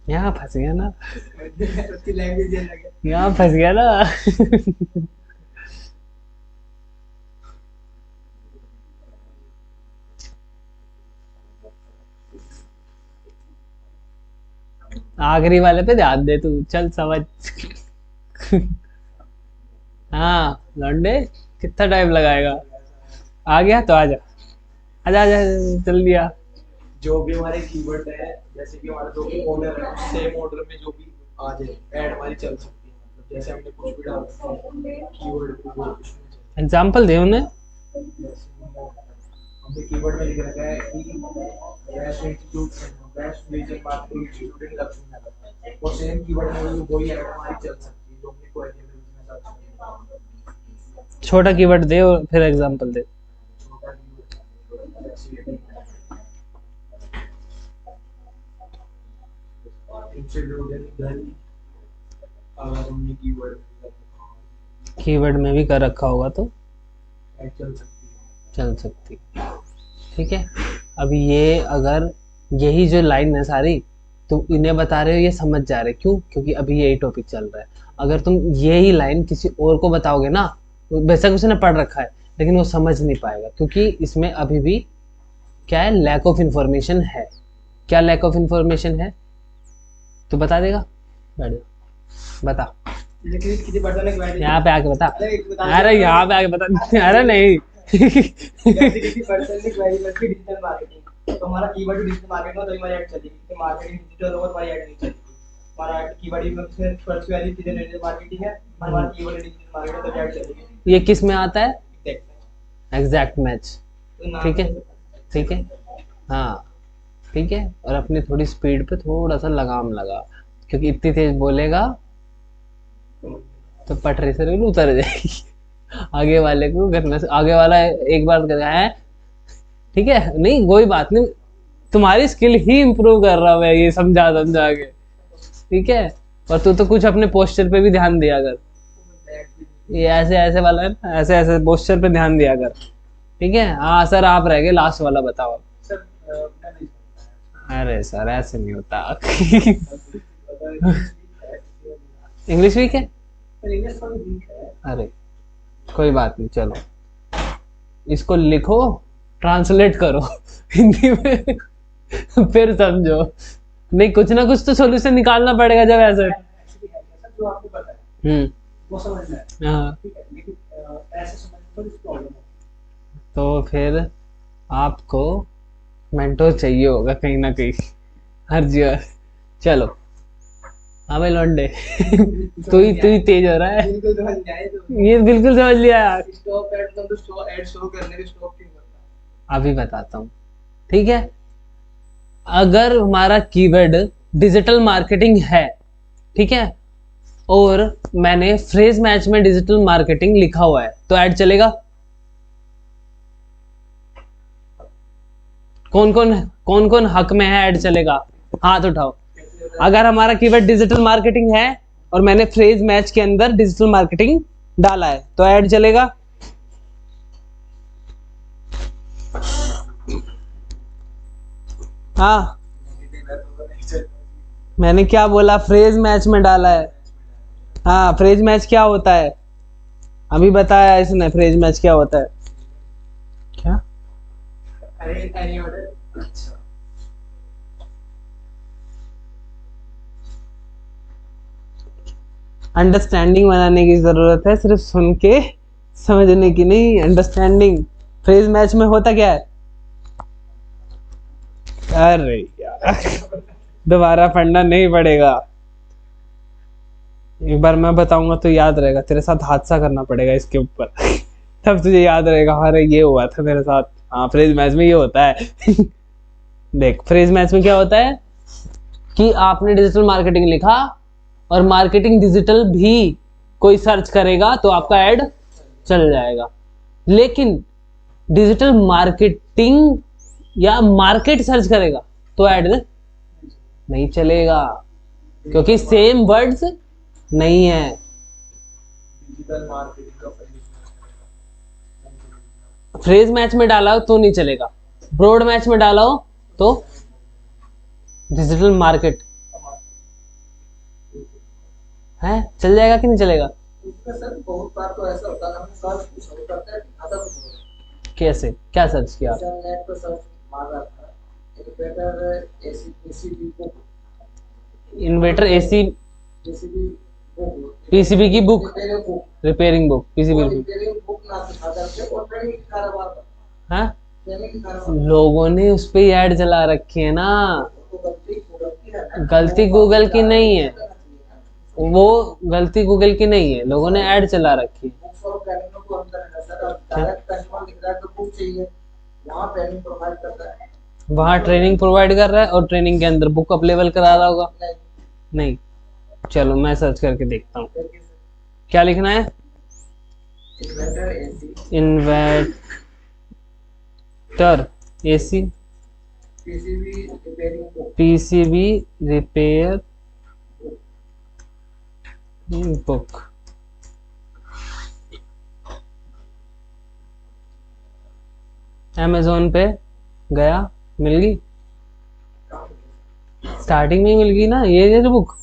यहाँ फंस गया ना, उसकी लैंग्वेज अलग है। यहाँ फंस गया ना। आखिरी वाले पे ध्यान दे तू, चल समझ। हाँ लौंडे, कितना टाइम लगाएगा? आ गया तो आजा, आजा आजा, चल दिया। जो भी हमारे कीवर्ड है, जैसे कि हमारा जो भी ऑर्डर है सेम ऑर्डर में जो भी आ जाए ऐड हमारी चल सकती है। मतलब जैसे हमने कुछ भी डाल कीवर्ड को वो कुछ नहीं चलता। एग्जाम्पल दे उन्हें। जैसे हमने कीवर्ड में लिख रखा है कि best institute best region marketing institute in Laxmi Nagar, वो सेम कीवर्ड में भी वही ऐड हमारी चल सकती है जो हमने क्वेरी में उसमें सर्च किया। छोटा कीवर्ड दे और फिर एग्जाम्पल दे। छोटा कीवर्ड जैसे इंस्टीट्यूट यानी घर, अगर हमने कीवर्ड में भी कर रखा होगा तो ऐड चल सकती है। चल सकती, ठीक है। अब ये अगर यही जो लाइन है सारी, तुम इन्हें बता रहे हो, ये समझ जा रहे, क्यों? क्योंकि अभी यही टॉपिक चल रहा है। अगर तुम यही लाइन किसी और को बताओगे ना, बेशक उसने पढ़ रखा है लेकिन वो समझ नहीं पाएगा, क्योंकि इसमें अभी भी क्या है, लैक ऑफ इंफॉर्मेशन है। क्या लैक ऑफ इंफॉर्मेशन है तो बता देगा? बैठ जा, बता। लेकिन किसी पर्सन ने क्वेरी यहाँ पे आके बता। अरे एक बता अरे यहाँ पे आके बता। अरे नहीं। जैसे किसी पर्सन ने क्वेरी करके डिजिटल मार्केटिंग, तो हमारा कीवर्ड डिजिटल मार्केटिंग हो तो हमारी ऐड चलेगी, तो मार्केटिंग डिजिटल होगा तो हमारी ऐड नहीं चलेगी। हमारा कीवर्ड में से फर्स्ट क्वेरी डिजिटल मार्केटिंग है, हमारा कीवर्ड डिजिटल मार्केटिंग तो ऐड चलेगी। ये किस में आता है? एग्जैक्ट एग्जैक्ट मैच, तो नाम ठीक है, से- ठीक है। हाँ ठीक है। और अपनी थोड़ी स्पीड पे थोड़ा सा लगाम लगा, क्योंकि इतनी तेज बोलेगा तो पटरी से रेल उतर जाएगी। आगे वाले को करना, आगे वाला एक बार कर रहा है, ठीक है, नहीं कोई बात नहीं, तुम्हारी स्किल ही इम्प्रूव कर रहा हूँ मैं, ये समझा समझा के, ठीक है। और तू तो कुछ अपने पोस्चर पे भी ध्यान दिया कर, ये ऐसे ऐसे वाला है ना, ऐसे ऐसे पोस्चर पे ध्यान दिया कर, ठीक है। हाँ सर आप रह गए, लास्ट वाला बताओ। सर मैं नहीं समझ अरे सर ऐसे नहीं होता। इंग्लिश वीक है? इंग्लिश थोड़ी वीक है। अरे कोई बात नहीं, चलो इसको लिखो, ट्रांसलेट करो हिंदी में, फिर समझो। नहीं, कुछ ना कुछ तो सोल्यूशन निकालना पड़ेगा जब ऐसे। एक्चुअली है सर, जो आपको पता है वो समझना है, हाँ, ठीक है, लेकिन ऐसे समझने थोड़ी प्रॉब्लम है। तो फिर आपको मेंटोर चाहिए होगा कहीं ना कहीं, हर जगह। चलो हाँ भाई लौंडे, तू ही तेज हो रहा है। बिल्कुल समझ में आए तो ये बिल्कुल समझ लिया यार। स्टॉप एड मतलब शो एड शो करने के स्टॉप क्यों करता अभी बताता हूँ, ठीक है। अगर हमारा कीवर्ड डिजिटल मार्केटिंग है, ठीक है, और मैंने फ्रेज मैच में डिजिटल मार्केटिंग लिखा हुआ है, तो ऐड चलेगा? कौन कौन हक में है ऐड चलेगा? हाथ उठाओ। अगर हमारा कीवर्ड डिजिटल मार्केटिंग है और मैंने फ्रेज मैच के अंदर डिजिटल मार्केटिंग डाला है, तो ऐड चलेगा? हाँ, मैंने क्या बोला? फ्रेज मैच में डाला है। हाँ, फ्रेज मैच क्या होता है? अभी बताया इसने, फ्रेज मैच क्या होता है। क्या? अरे एनी ऑर्डर। अच्छा, अंडरस्टैंडिंग बनाने की जरूरत है, सिर्फ सुन के समझने की नहीं। अंडरस्टैंडिंग फ्रेज मैच में होता क्या है? अरे यार, दोबारा पढ़ना नहीं पड़ेगा, एक बार मैं बताऊंगा तो याद रहेगा। तेरे साथ हादसा करना पड़ेगा इसके ऊपर तब तुझे याद रहेगा, अरे ये हुआ था मेरे साथ। हाँ, फ्रेज मैच में ये होता है देख, फ्रेज मैच में क्या होता है कि आपने डिजिटल मार्केटिंग लिखा और मार्केटिंग डिजिटल भी कोई सर्च करेगा तो आपका ऐड चल जाएगा। लेकिन डिजिटल मार्केटिंग या मार्केट सर्च करेगा तो ऐड नहीं चलेगा, क्योंकि सेम वर्ड्स नहीं है। डिजिटल मार्केटिंग का फ्रेज मैच में डाला हो तो नहीं चलेगा, ब्रॉड मैच में डाला हो तो डिजिटल मार्केट है, चल जाएगा कि नहीं चलेगा? उसमें सर बहुत बार तो ऐसा होता है, हम सर्च कुछ करते हैं, आता कुछ होता है। कैसे, क्या सर्च किया? नेट पर सर्च मार रहा था, एक better AC PCB book, inverter, AC, PCB book, PCB की बुक, रिपेयरिंग बुक, पीसीबी की रिपेयरिंग बुक ना सिखा करके और ट्रेनिंग सिखा रहा था। हाँ, ट्रेनिंग सिखा रहा था, लोगों ने उस पे ऐड चला रखी है ना। तो गलती है ना, गलती गूगल की नहीं है, वो गलती गूगल की नहीं है, लोगों ने ऐड चला रखी है। बुक्स और ट्रेनिंग में कोई अंतर है सर? अब डायरेक्ट कस्टमर लिख रहा है तो बुक चाहिए, वहाँ ट्रेनिंग प्रोवाइड करता है, वहाँ ट्रेनिंग प्रोवाइड कर रहा है और ट्रेनिंग के अंदर बुक अवेलेबल करा रहा होगा। नहीं, चलो मैं सर्च करके देखता हूँ, क्या लिखना है? Inverter AC PCB repair book. Amazon पे गया, मिल गई, स्टार्टिंग में ही मिल गई ना ये बुक।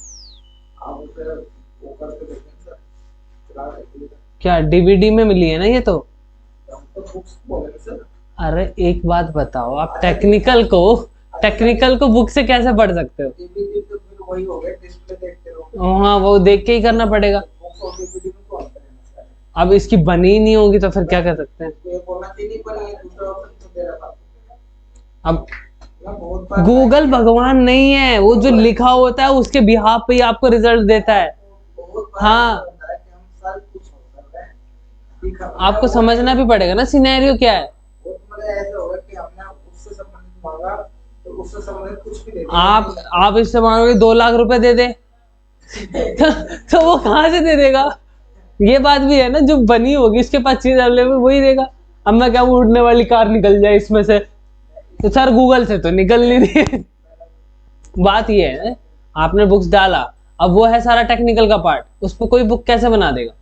क्या डीवीडी में मिली है ना ये तो? अरे एक बात बताओ, आप टेक्निकल को बुक से कैसे पढ़ सकते हो? वही हो गया, डिस्प्ले देखते रहो, हाँ, वो देख के ही करना पड़ेगा। बुक्स और डीवीडी में तो अंतर है ना। अब इसकी बनी ही नहीं होगी तो फिर क्या कर सकते हैं? ये बोलना चाहिए पर ये दूसरा ऑप्शन तो दे रहा था। अब ना बहुत बार गूगल भगवान नहीं है, वो जो लिखा होता है उसके बिहाफ पे ही आपको रिजल्ट देता है। बहुत बार हाँ, होता है कि हम साल कुछ हो कर रहे हैं, दिखा आपको समझना भी पड़ेगा ना सिनेरियो क्या है। वो मतलब ऐसा होगा कि हमने उससे संबंधित मांगा तो उससे संबंधित कुछ भी दे दिया। आप इससे मांगोगे 2 लाख रुपए दे दे तो वो कहाँ से दे देगा? ये बात भी है ना, जो बनी होगी उसके पास चीज अवेलेबल वही देगा। अब मैं क्या, वो उड़ने वाली कार निकल जाए इसमें से, तो सर गूगल से तो निकल नहीं रही बात ये है, आपने बुक्स डाला, अब वो है सारा टेक्निकल का पार्ट, उस पर कोई बुक कैसे बना देगा?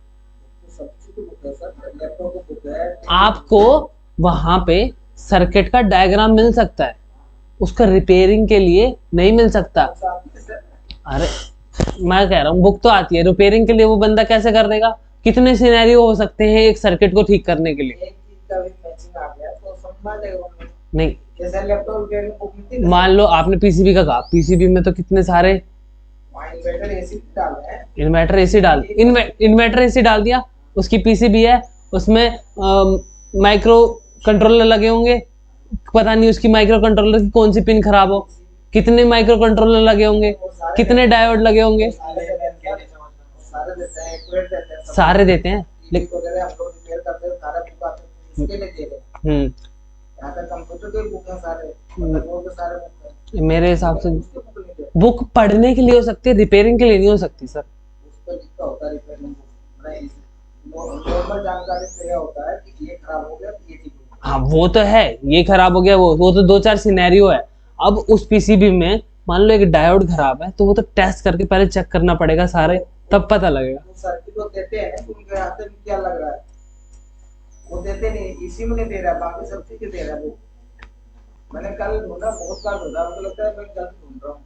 आपको वहां पे सर्किट का डायग्राम मिल सकता है, उसका रिपेयरिंग के लिए नहीं मिल सकता। अरे मैं कह रहा हूँ बुक तो आती है, रिपेयरिंग के लिए वो बंदा कैसे कर देगा? कितने सिनेरियो हो सकते हैं एक सर्किट को ठीक करने के लिए? एक चीज का भी मैचिंग आ गया तो समझ जाएगा। नहीं, जैसे लैपटॉप रिपेयरिंग बुक मिलती है, मान लो आपने पीसीबी का कहा, पीसीबी में तो कितने सारे इन्वर्टर एसी डालना है, इन्वर्टर एसी इन्वर्टर एसी डाल दिया, उसकी पीसीबी है, उसमें माइक्रो कंट्रोलर लगे होंगे, पता नहीं उसकी माइक्रो कंट्रोलर की कौन सी पिन खराब हो, कितने माइक्रो कंट्रोलर लगे होंगे, कितने डायोड लगे होंगे, सारे देते हैं, एक्यूरेट देते हैं, सारे देते हैं। टीवी वगैरह हम लोग रिपेयर करते हैं, सारा बुक आते हैं, इसके लिए दे रहे हैं। यहाँ तक कंप्यूटर के बुक हैं सारे, वो तो सारे बुक हैं। मेरे हिसाब से उसके बुक नहीं देते, बुक पढ़ने के लिए हो सकती है, रिपेयरिंग के लिए नहीं हो सकती सर। उस पर लिखा होता है रिपेयरिंग बुक, नॉर्मल जानकारी से यह होता है कि ये खराब हो गया तो ये ठीक हो गया। हाँ वो तो है, ये खराब हो गया, वो तो दो चार सिनेरियो है। अब उस पीसीबी में मान लो एक डायोड खराब है, तो वो तो टेस्ट करके पहले चेक करना पड़ेगा सारे, तब पता लगेगा। तो सर्किट तो देते हैं ना, उनके हाथ में क्या लग रहा है, वो देते नहीं, इसी में नहीं दे रहा, बाकी सब चीजें दे रहा है वो। मैंने कल ढूंढा, बहुत बार ढूंढा, मुझे लगता है मैं गलत ढूंढ रहा हूँ।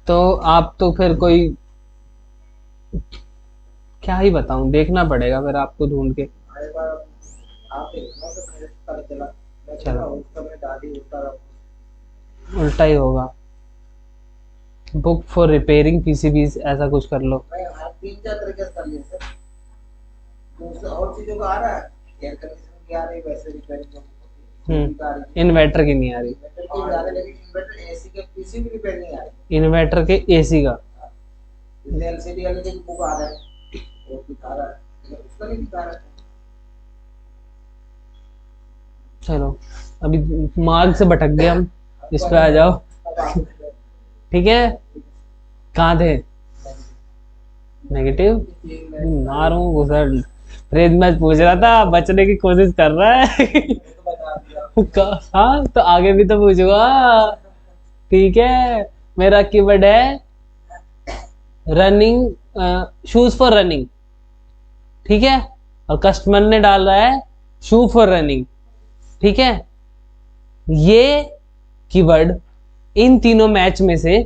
तो आप तो फिर कोई क्या ही बताऊं, देखना पड़ेगा फिर आपको ढूंढ के। हर बार आप देखना तो मुझे पता चला, मैं चलो। चला उसका मैं डाली उठा रहा। उल्टा ही होगा, बुक फॉर रिपेयरिंग पीसीबीज ऐसा कुछ कर लो। मैं हाँ 3-4 तरीके से कर लिया सर। दूसरा और चीजों का आ रहा है, एयर कंडीशनर की आ रही, वैसे रिपेयरिंग की आ रही, इन्वर्टर की नहीं आ रही, इन्वर्टर की भी आ रही, लेकिन इन्वर्टर एसी के पीसी भी रिपेयर नहीं आ रही। इन्वर्टर के एसी का। जैसे एलसीडी वाले की बुक आ रहा है, वो दिखा रहा है, लेकिन उसका नहीं दिखा रहा है। चलो अभी मार्ग से भटक गए हम, इस पे आ जाओ। अब आप ठीक है, कहाँ थे? नेगेटिव मारूं सर, फ्रेज मैच पूछ रहा था, बचने की कोशिश कर रहा है। तो बता दिया। हाँ तो आगे भी तो पूछूंगा। ठीक है, मेरा कीवर्ड है रनिंग, शूज फॉर रनिंग, ठीक है, और कस्टमर ने डाल रहा है शू फॉर रनिंग, ठीक है। ये कीवर्ड इन तीनों मैच में से,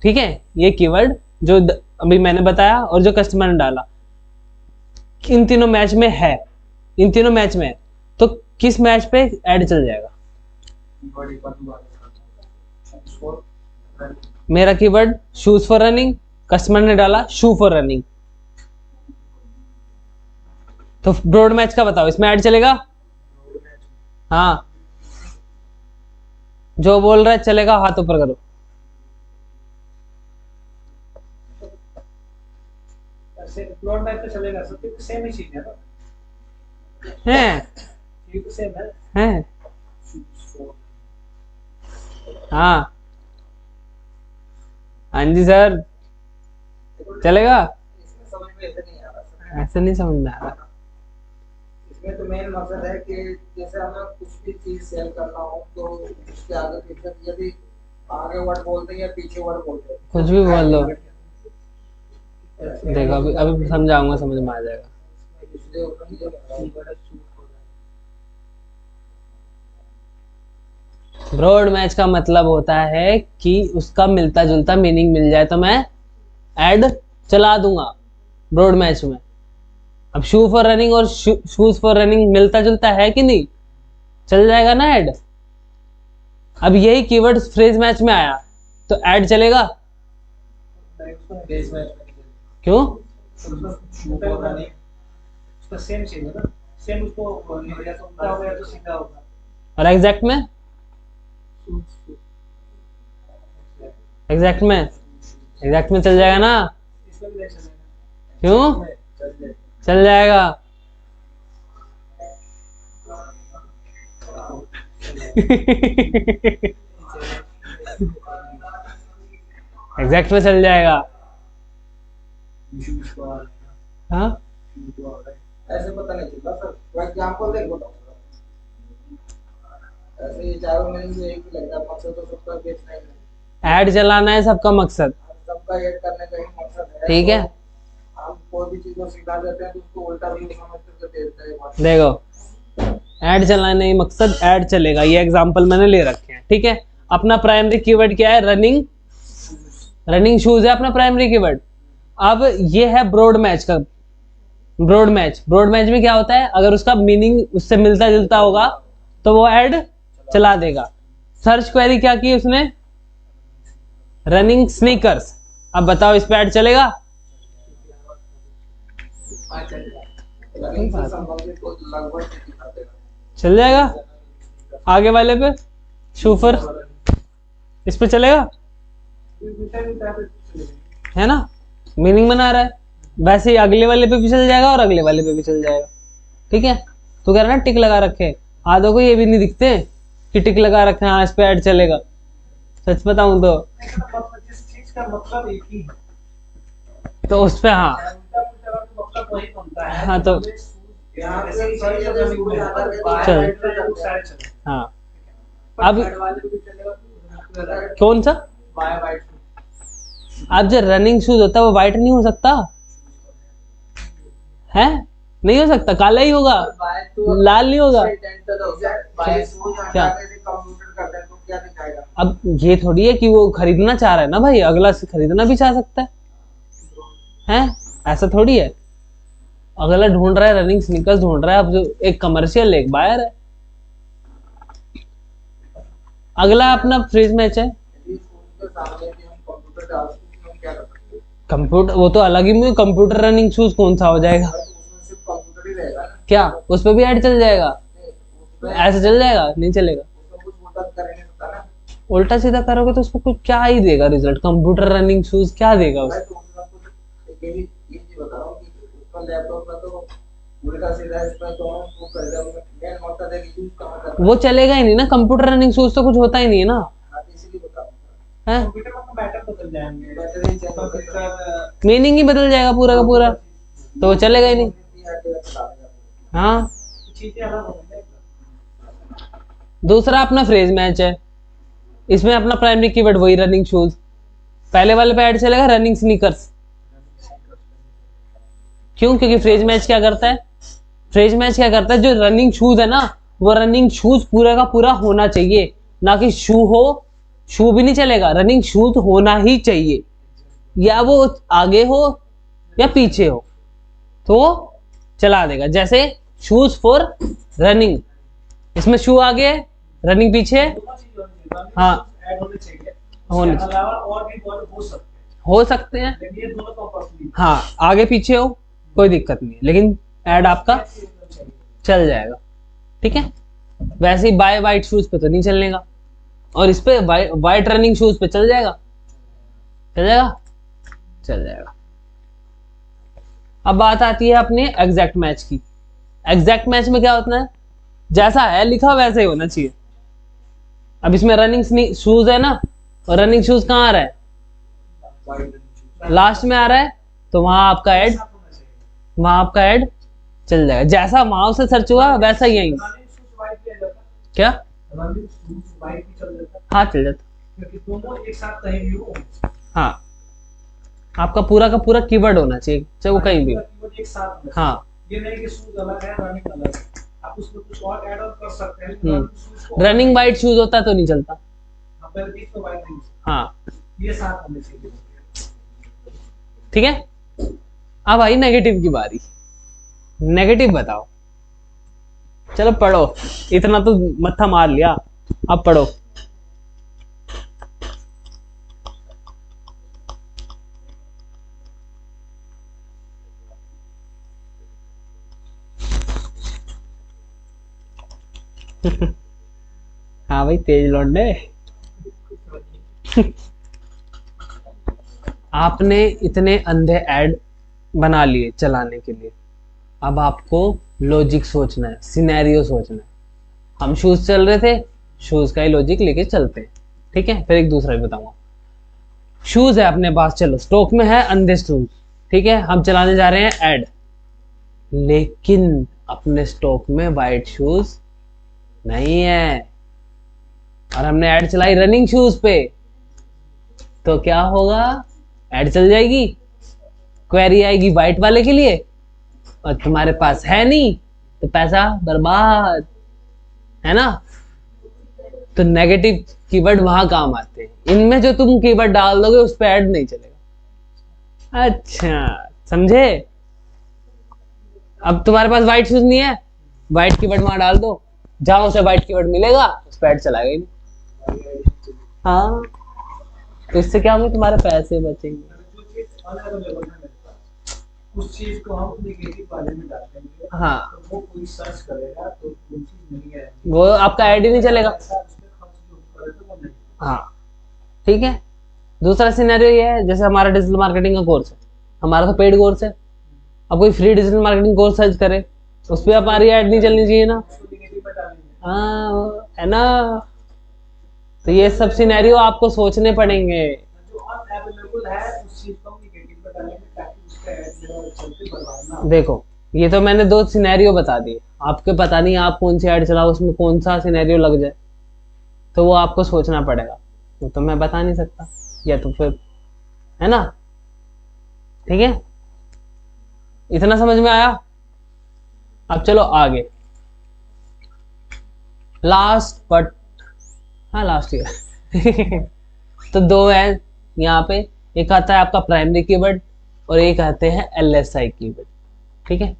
ठीक है, ये कीवर्ड जो अभी मैंने बताया और जो कस्टमर ने डाला, इन तीनों मैच में है, इन तीनों मैच में है, तो किस मैच पे ऐड चल जाएगा? मेरा keyword shoes for running, customer ने डाला शू फॉर रनिंग, तो ब्रॉड मैच का बताओ, इसमें ऐड चलेगा? हाँ, जो बोल रहा है चलेगा हाथ ऊपर करो। प्लॉट मैच पे चलेगा, सब तो सेम ही चीज है ना, हैं ये तो सेम है। हैं हाँ हाँ जी सर, चलेगा? इसमें समझ में ऐसे नहीं आ रहा सर। ऐसे नहीं समझ में आ रहा। इसमें तो मेन मकसद है कि जैसे हमें कुछ भी चीज सेल करना हो तो उसके आगे पीछे यदि आगे वर्ड बोलते हैं या पीछे वर्ड बोलते हैं, कुछ भी बोल दो, देखो अभी अभी समझाऊंगा, समझ में आ जाएगा। इसलिए उसमें ये बड़ा ब्रॉड मैच का मतलब होता है कि उसका मिलता जुलता मीनिंग मिल जाए तो मैं ऐड चला दूंगा ब्रॉड मैच में। अब शू फॉर रनिंग और शूज फॉर रनिंग मिलता जुलता है कि नहीं, चल जाएगा ना ऐड। अब यही कीवर्ड फ्रेज मैच में आया तो ऐड चलेगा? क्यों? उसका सेम चीज है ना, सेम उसको या तो उल्टा होगा या तो सीधा होगा। और एग्जैक्ट में, एग्जैक्ट में चल जाएगा ना? इसमें भी चलेगा। क्यों चल जाएगा? एग्जैक्ट में चल जाएगा। हाँ ऐसे पता नहीं चलता सर, कोई एग्जांपल देख बताओ। ऐसे ये चारों में से एक ही लगता है, मकसद तो सबका बेचना ही है, ऐड चलाना है सबका मकसद, सबका ऐड करने का ही मकसद है। ठीक है। हम कोई भी चीज को सिखा देते हैं तो उसको उल्टा भी समझ करके देते हैं। देखो ऐड चलाने का मकसद ऐड चलेगा, ये एग्जांपल मैंने ले रखे हैं, ठीक है। अपना प्राइमरी कीवर्ड क्या है, रनिंग, रनिंग शूज है अपना प्राइमरी कीवर्ड। अब ये है ब्रॉड मैच का, ब्रॉड मैच, ब्रॉड मैच में क्या होता है, अगर उसका मीनिंग उससे मिलता जुलता होगा तो वो ऐड चला देगा। सर्च क्वेरी क्या की उसने, रनिंग स्नीकर्स, अब बताओ इस पे ऐड चलेगा? रनिंग से संबंधित तो लगभग दिखा देगा। चल जाएगा। आगे वाले पे शूफर, इस पे चलेगा, है ना, मीनिंग बना रहा है। वैसे ही अगले वाले पे भी चल जाएगा और अगले वाले पे भी चल जाएगा, ठीक है। तो कह रहा ना टिक लगा रखे, आधों को ये भी नहीं दिखते कि टिक लगा रखे हैं, हाँ इस पे ऐड चलेगा। सच बताऊं तो जिस चीज का मतलब एक ही है, तो उस पे हाँ मतलब वही बनता है। हाँ, तो यहाँ पे सही जगह भी कोई आता है चल। हाँ अब कौन सा, अब जो रनिंग शूज होता है वो वाइट नहीं हो सकता है, नहीं हो सकता, काला ही होगा, लाल नहीं होगा। क्या अब ये थोड़ी है कि वो खरीदना चाह रहा है ना भाई, अगला से खरीदना भी चाह सकता है, ऐसा थोड़ी है। अगला ढूंढ रहा है रनिंग स्नीकर्स ढूंढ रहा है, अब जो एक कमर्शियल एक बायर है। अगला अपना फ्रिज मैच है, कंप्यूटर, वो तो अलग ही में, कंप्यूटर रनिंग शूज कौन सा हो जाएगा, क्या उस पर भी ऐड चल जाएगा? ऐसे चल जाएगा, नहीं चलेगा। उल्टा सीधा करोगे तो उसको कुछ क्या ही देगा रिजल्ट, कंप्यूटर रनिंग शूज क्या देगा उसको? वो चलेगा ही नहीं ना, कंप्यूटर रनिंग शूज तो कुछ होता ही नहीं है ना, है मीनिंग ही बदल जाएगा पूरा का पूरा, तो वो चलेगा ही नहीं। हाँ दूसरा अपना फ्रेज मैच है, इसमें अपना प्राइमरी कीवर्ड वही रनिंग शूज, पहले वाले पे ऐड चलेगा रनिंग स्नीकर्स, क्यों? क्योंकि फ्रेज मैच क्या करता है, फ्रेज मैच क्या करता है, जो रनिंग शूज है ना वो रनिंग शूज पूरा का पूरा होना चाहिए, ना कि शू हो, शू भी नहीं चलेगा, रनिंग शूज होना ही चाहिए, या वो आगे हो या पीछे हो तो चला देगा। जैसे शूज फॉर रनिंग, इसमें शू आगे है, रनिंग पीछे है, हाँ होने हो सकते हैं, हाँ आगे पीछे हो कोई दिक्कत नहीं है, लेकिन ऐड आपका चल जाएगा, ठीक है। वैसे ही बाय वाइट शूज पे तो नहीं चलने का, और इस पे वाइट रनिंग शूज पे चल जाएगा, चल जाएगा, चल जाएगा। अब बात आती है अपने एग्जैक्ट मैच की। एग्जैक्ट मैच में क्या होता है, जैसा है लिखा वैसे ही होना चाहिए। अब इसमें रनिंग शूज है ना, और रनिंग शूज कहाँ आ रहा है, लास्ट में आ रहा है, तो वहां आपका ऐड चल जाएगा। जैसा वहां से सर्च हुआ वैसा ही आएंगे, क्या हाँ चल जाता, हाँ आपका पूरा का पूरा कीवर्ड होना चाहिए, चाहे वो कहीं भी हो। हाँ ये नहीं कि शूज अलग है, रनिंग अलग है, आप उसमें कुछ और ऐड ऑन कर सकते हैं। रनिंग वाइट शूज होता तो नहीं चलता, हाँ ये साथ होने चाहिए, ठीक है। अब आई नेगेटिव की बारी, नेगेटिव बताओ, चलो पढ़ो, इतना तो मत्था मार लिया, अब पढ़ो। हाँ भाई तेज लौंडे। आपने इतने अंधे ऐड बना लिए चलाने के लिए, अब आपको लॉजिक सोचना है, सिनेरियो सोचना है। हम शूज चल रहे थे, शूज का ही लॉजिक लेके चलते हैं, ठीक है। फिर एक दूसरा भी बताऊंगा। शूज है अपने पास, चलो स्टॉक में है अंधे शूज, ठीक है, हम चलाने जा रहे हैं ऐड, लेकिन अपने स्टॉक में वाइट शूज नहीं है और हमने ऐड चलाई रनिंग शूज पे, तो क्या होगा, ऐड चल जाएगी, क्वेरी आएगी वाइट वाले के लिए, और तुम्हारे पास है नहीं तो पैसा बर्बाद, है ना। तो नेगेटिव कीवर्ड वहां काम आते हैं, इनमें जो तुम कीवर्ड डाल दोगे उस पर ऐड नहीं चलेगा। अच्छा समझे। अब तुम्हारे पास व्हाइट शूज नहीं है, व्हाइट कीवर्ड वहां डाल दो, जहां उसे व्हाइट कीवर्ड मिलेगा उस पर ऐड चलाएगा ही नहीं। हाँ, तो इससे क्या होगा, तुम्हारे पैसे बचेंगे। जो चीज अनअवेलेबल है मेरे पास, उस चीज को हम नेगेटिव वाले में डाल देंगे, हाँ, तो वो कोई सर्च करेगा तो वो चीज नहीं है, वो आपका ऐड ही नहीं चलेगा। पैसा उस पे खर्च जो करे तो वो नहीं। हाँ ठीक है। दूसरा सिनेरियो ये है, जैसे हमारा डिजिटल मार्केटिंग का कोर्स है, हमारा तो पेड कोर्स है। अब कोई free digital marketing course search करे, उस पर हमारी ऐड नहीं चलनी चाहिए ना। उसको नेगेटिव में डालेंगे। हाँ है ना। तो ये सब सिनेरियो आपको सोचने पड़ेंगे। जो अनअवेलेबल है उस चीज को हम नेगेटिव में डालेंगे ताकि उसका ऐड जो चलते बर्बाद ना हो। देखो, ये तो मैंने 2 सिनेरियो बता दिए, आपके पता नहीं आप कौन सी ऐड चलाओ, उसमें कौन सा सिनेरियो लग जाए, तो वो आपको सोचना पड़ेगा, वो तो मैं बता नहीं सकता, या तो फिर, है ना। ठीक है, इतना समझ में आया। अब चलो आगे, लास्ट बट, हाँ लास्ट ईयर तो 2 है यहाँ पे, एक आता है आपका प्राइमरी कीवर्ड और एक आते हैं LSI कीवर्ड। ठीक है,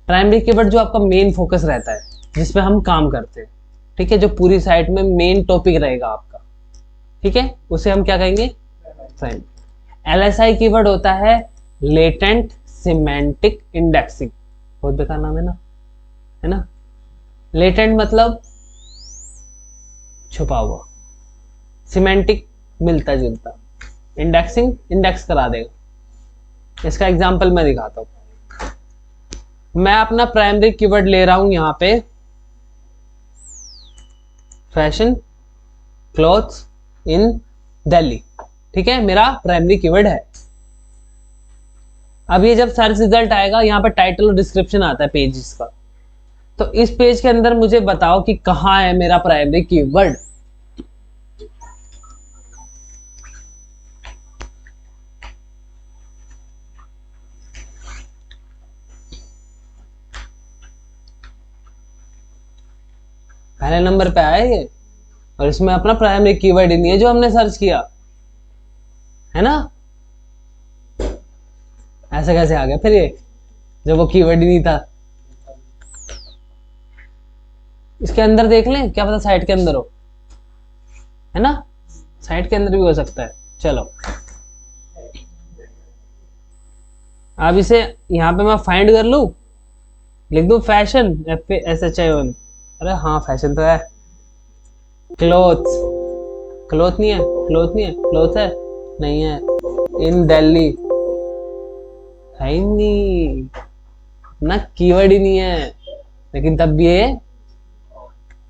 प्राइमरी कीवर्ड जो आपका मेन फोकस रहता है, जिसपे हम काम करते हैं, ठीक है, जो पूरी साइट में मेन टॉपिक रहेगा आपका, ठीक है, उसे हम क्या कहेंगे, प्राइमरी। LSI कीवर्ड होता है लेटेंट सिमेंटिक इंडेक्सिंग, बहुत बेकार नाम है ना। लेटेंट मतलब छुपा हुआ, सिमेंटिक मिलता जुलता, इंडेक्सिंग इंडेक्स करा देगा। इसका एग्जांपल मैं दिखाता हूं। मैं अपना प्राइमरी कीवर्ड ले रहा हूं यहां पे, फैशन क्लॉथ्स इन दिल्ली, ठीक है, मेरा प्राइमरी कीवर्ड है। अब ये जब सर्च रिजल्ट आएगा, यहाँ पे टाइटल और डिस्क्रिप्शन आता है पेजेस का, तो इस पेज के अंदर मुझे बताओ कि कहां है मेरा प्राइमरी कीवर्ड। पहले नंबर पे आया ये, और इसमें अपना प्राइमरी कीवर्ड ही नहीं है जो हमने सर्च किया, है ना। ऐसा कैसे आ गया फिर ये, जब वो कीवर्ड ही नहीं था। इसके अंदर देख लें, क्या पता साइट के अंदर हो, है ना, साइट के अंदर भी हो सकता है। चलो अब इसे यहाँ पे मैं फाइंड कर लूं, लिख दूं फैशन, FASHION, अरे हाँ फैशन तो है। क्लोथ, क्लोथ नहीं है, क्लोथ नहीं है, क्लोथ है नहीं है, इन दिल्ली है ही नहीं ना, कीवर्ड ही नहीं है, लेकिन तब भी ये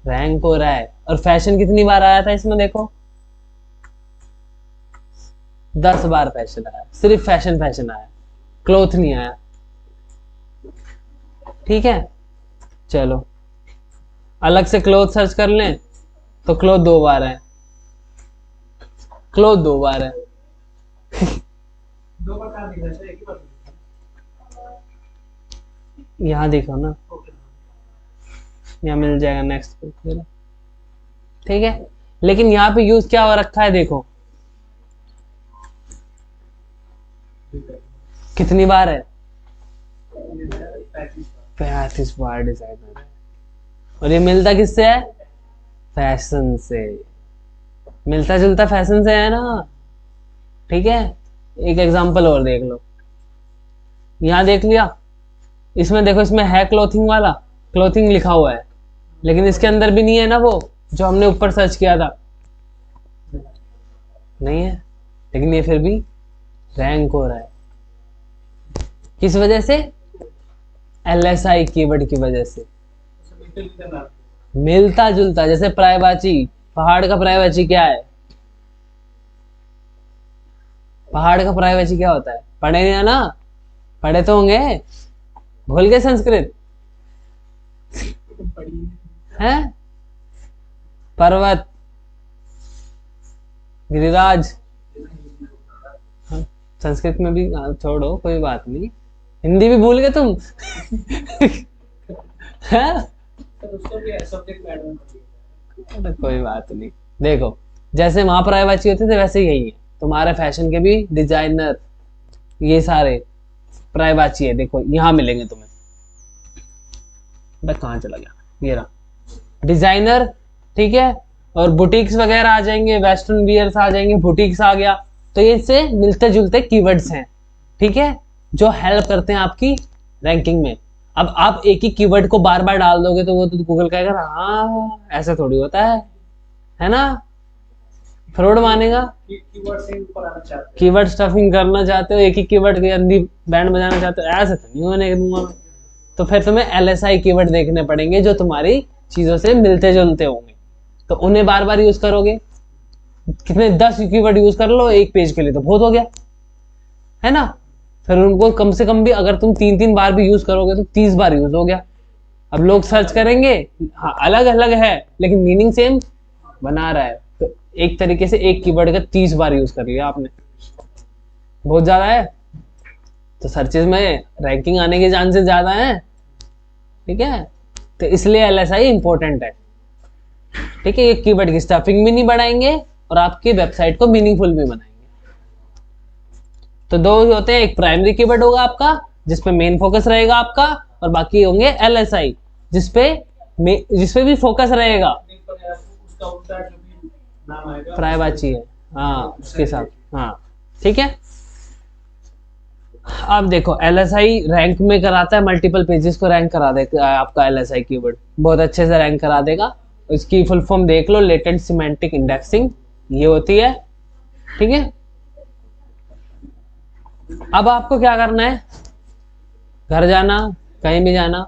रैंक हो रहा है। और फैशन कितनी बार आया था इसमें, देखो 10 बार फैशन आया, सिर्फ फैशन फैशन आया, क्लोथ नहीं आया। ठीक है, चलो अलग से क्लोथ सर्च कर लें, तो क्लोथ 2 बार है, क्लोथ 2 बार है। 2 बार कहाँ दिखा है, एक ही बार दिखा यहाँ देखो ना, है। ओके, यहाँ मिल जाएगा नेक्स्ट, ठीक है। लेकिन यहाँ पे यूज क्या हो रखा है, देखो कितनी बार है, 35 बार डिजाइनर है। और ये मिलता किससे है, फैशन से, मिलता जुलता फैशन से है ना। ठीक है, एक एग्जांपल और देख लो, यहाँ देख लिया, इसमें देखो, इसमें है क्लोथिंग वाला, क्लोथिंग लिखा हुआ है, लेकिन इसके अंदर भी नहीं है ना वो जो हमने ऊपर सर्च किया था, नहीं है, लेकिन ये फिर भी रैंक हो रहा है, किस वजह से, LSI कीवर्ड की वजह से। मिलता जुलता, जैसे प्रायवाची, पहाड़ का प्रायवाची क्या है, पहाड़ का प्रायवाची क्या होता है, पढ़े नहीं है ना, पढ़े तो होंगे, भूल गए संस्कृत है, पर्वत, गिरिराज, हाँ, संस्कृत में भी, छोड़ो कोई बात नहीं, हिंदी भी भूल गए तुम है? तो उसको भी सब्जेक्ट ऐड ऑन कर दिया। अरे कोई बात नहीं, देखो जैसे वहां प्राइवेसी होते थे वैसे यही है, तुम्हारे फैशन के भी डिजाइनर ये सारे प्राइवेसी है, देखो यहाँ मिलेंगे तुम्हें। मैं कहाँ चला गया, ये रहा डिजाइनर, ठीक है। और बुटीक्स वगैरह आ जाएंगे, वेस्टर्न वियर्स आ जाएंगे, बुटीक्स आ गया। तो ये इससे मिलते जुलते कीवर्ड्स हैं, ठीक है, जो हेल्प करते हैं आपकी रैंकिंग में। अब आप एक ही कीवर्ड को बार बार डाल दोगे तो वो तो गूगल कहेगा हाँ ऐसा थोड़ी होता है ना, फ्रॉड मानेगा। कीवर्ड से ऊपर आना चाहते हैं। कीवर्ड स्टफिंग करना चाहते हो, एक ही कीवर्ड के अंदर बैंड बजाना चाहते हो, ऐसा तो नहीं होने दूंगा मैं। तो फिर तुम्हें LSI कीवर्ड देखने पड़ेंगे जो तुम्हारी चीजों से मिलते जुलते होंगे, तो उन्हें बार बार यूज करोगे। कितने 10 कीवर्ड यूज कर लो एक पेज के लिए तो बहुत हो गया, है ना। फिर उनको कम से कम भी अगर तुम 3-3 बार भी यूज करोगे तो 30 बार यूज हो गया। अब लोग सर्च करेंगे, हाँ अलग अलग है लेकिन मीनिंग सेम बना रहा है, तो एक तरीके से एक कीवर्ड का 30 बार यूज कर लिया आपने, बहुत ज्यादा है। तो सर्चेज में रैंकिंग आने के चांसेस ज्यादा हैं, ठीक है। तो इसलिए LSI इंपॉर्टेंट है, ठीक है। ये कीवर्ड की स्टफिंग भी नहीं बढ़ाएंगे और आपकी वेबसाइट को मीनिंगफुल भी बनाएंगे। तो 2 होते हैं, एक प्राइमरी कीवर्ड होगा आपका जिसपे मेन फोकस रहेगा आपका, और बाकी होंगे LSI जिसपे भी फोकस रहेगा। उसका उसका जो भी नाम आएगा प्राइवेसी है, हाँ उसके साथ, हाँ ठीक है। अब देखो LSI रैंक में कराता है, मल्टीपल पेजेस को रैंक करा देगा आपका LSI कीवर्ड, बहुत अच्छे से रैंक करा देगा। इसकी फुल फॉर्म देख लो, लेटेंट सिमेंटिक इंडेक्सिंग ये होती है, ठीक है। अब आपको क्या करना है, घर जाना, कहीं भी जाना,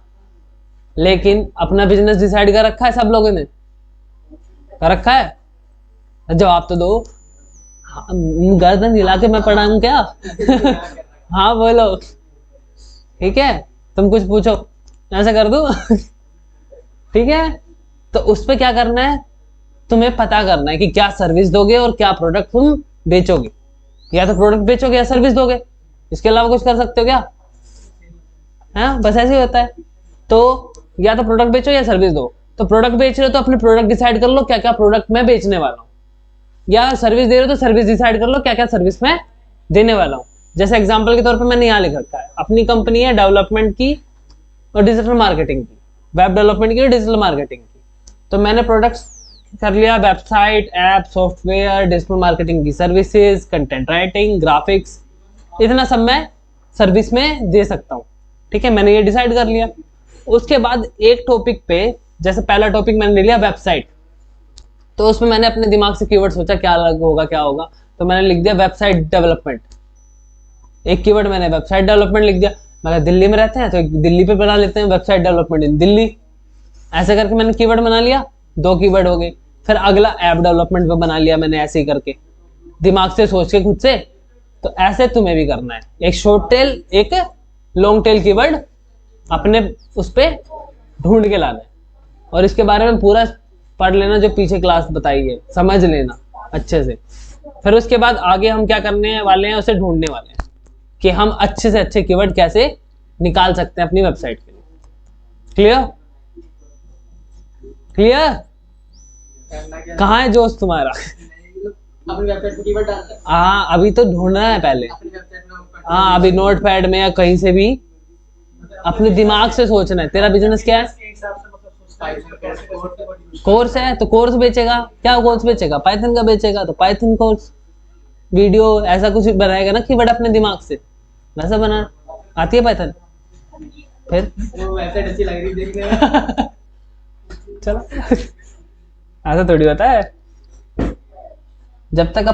लेकिन अपना बिजनेस डिसाइड कर रखा है सब लोगों ने, कर रखा है, जवाब तो दो। हाँ, गर्दन हिला के मैं पढ़ा हूं क्या हाँ बोलो, ठीक है। तुम कुछ पूछो, ऐसा कर दूं ठीक है। तो उस पे क्या करना है, तुम्हें पता करना है कि क्या सर्विस दोगे और क्या प्रोडक्ट तुम बेचोगे। या तो प्रोडक्ट बेचोगे या सर्विस दोगे, इसके अलावा कुछ कर सकते हो क्या, है बस ऐसे ही होता है। तो या तो प्रोडक्ट बेचो या सर्विस दो। तो प्रोडक्ट बेच रहे हो तो अपने प्रोडक्ट डिसाइड कर लो क्या क्या प्रोडक्ट मैं बेचने वाला हूँ, या सर्विस दे रहे हो तो सर्विस डिसाइड कर लो क्या क्या सर्विस मैं देने वाला हूँ। जैसे एग्जांपल के तौर पे मैंने यहाँ लिख रखा है, अपनी कंपनी है डेवलपमेंट की और डिजिटल मार्केटिंग की, वेब डेवलपमेंट की और डिजिटल मार्केटिंग की। तो मैंने प्रोडक्ट्स कर लिया, website, app, software, digital marketing की सर्विसेज, कंटेंट राइटिंग, ग्राफिक्स, इतना सब मैं सर्विस में दे सकता हूँ, ठीक है। मैंने ये डिसाइड कर लिया। उसके बाद एक टॉपिक पे, जैसे पहला टॉपिक मैंने ले लिया वेबसाइट, तो उसमें मैंने अपने दिमाग से कीवर्ड सोचा क्या अलग होगा क्या होगा, तो मैंने लिख दिया वेबसाइट डेवलपमेंट। एक कीवर्ड मैंने वेबसाइट डेवलपमेंट लिख दिया। मैं दिल्ली में रहते हैं तो दिल्ली पे बना लेते हैं वेबसाइट डेवलपमेंट इन दिल्ली, ऐसे करके मैंने कीवर्ड बना लिया, 2 कीवर्ड हो गए। फिर अगला ऐप डेवलपमेंट पे बना लिया मैंने, ऐसे ही करके दिमाग से सोच के खुद से। तो ऐसे तुम्हें भी करना है, एक शॉर्ट टेल एक लॉन्ग टेल कीवर्ड अपने उस पे ढूंढ के लाना है, और इसके बारे में पूरा पढ़ लेना जो पीछे क्लास बताई है, समझ लेना अच्छे से। फिर उसके बाद आगे हम क्या करने वाले हैं, उसे ढूंढने वाले हैं कि हम अच्छे से अच्छे कीवर्ड कैसे निकाल सकते हैं अपनी वेबसाइट के लिए। क्लियर क्लियर, कहाँ है जोश तुम्हारा अपनी वेबसाइट पे कीवर्ड डालना है। हाँ अभी तो ढूंढना है पहले, अपनी वेबसाइट में open हाँ अभी नोट पैड में या कहीं से भी अपने दिमाग से सोचना है। तेरा बिजनेस क्या है, के हिसाब से मतलब सोचना है कि कैसे कीवर्ड यूज कोर्स है तो कोर्स बेचेगा, क्या कोर्स बेचेगा, पाइथन का बेचेगा तो पाइथन कोर्स, वीडियो ऐसा कुछ बनाएगा ना कीवर्ड अपने दिमाग से, वैसा बना। आती है पाइथन, फिर वो वेबसाइट अच्छी लग रही देखने में चलो ऐसा थोड़ी होता है, जब तक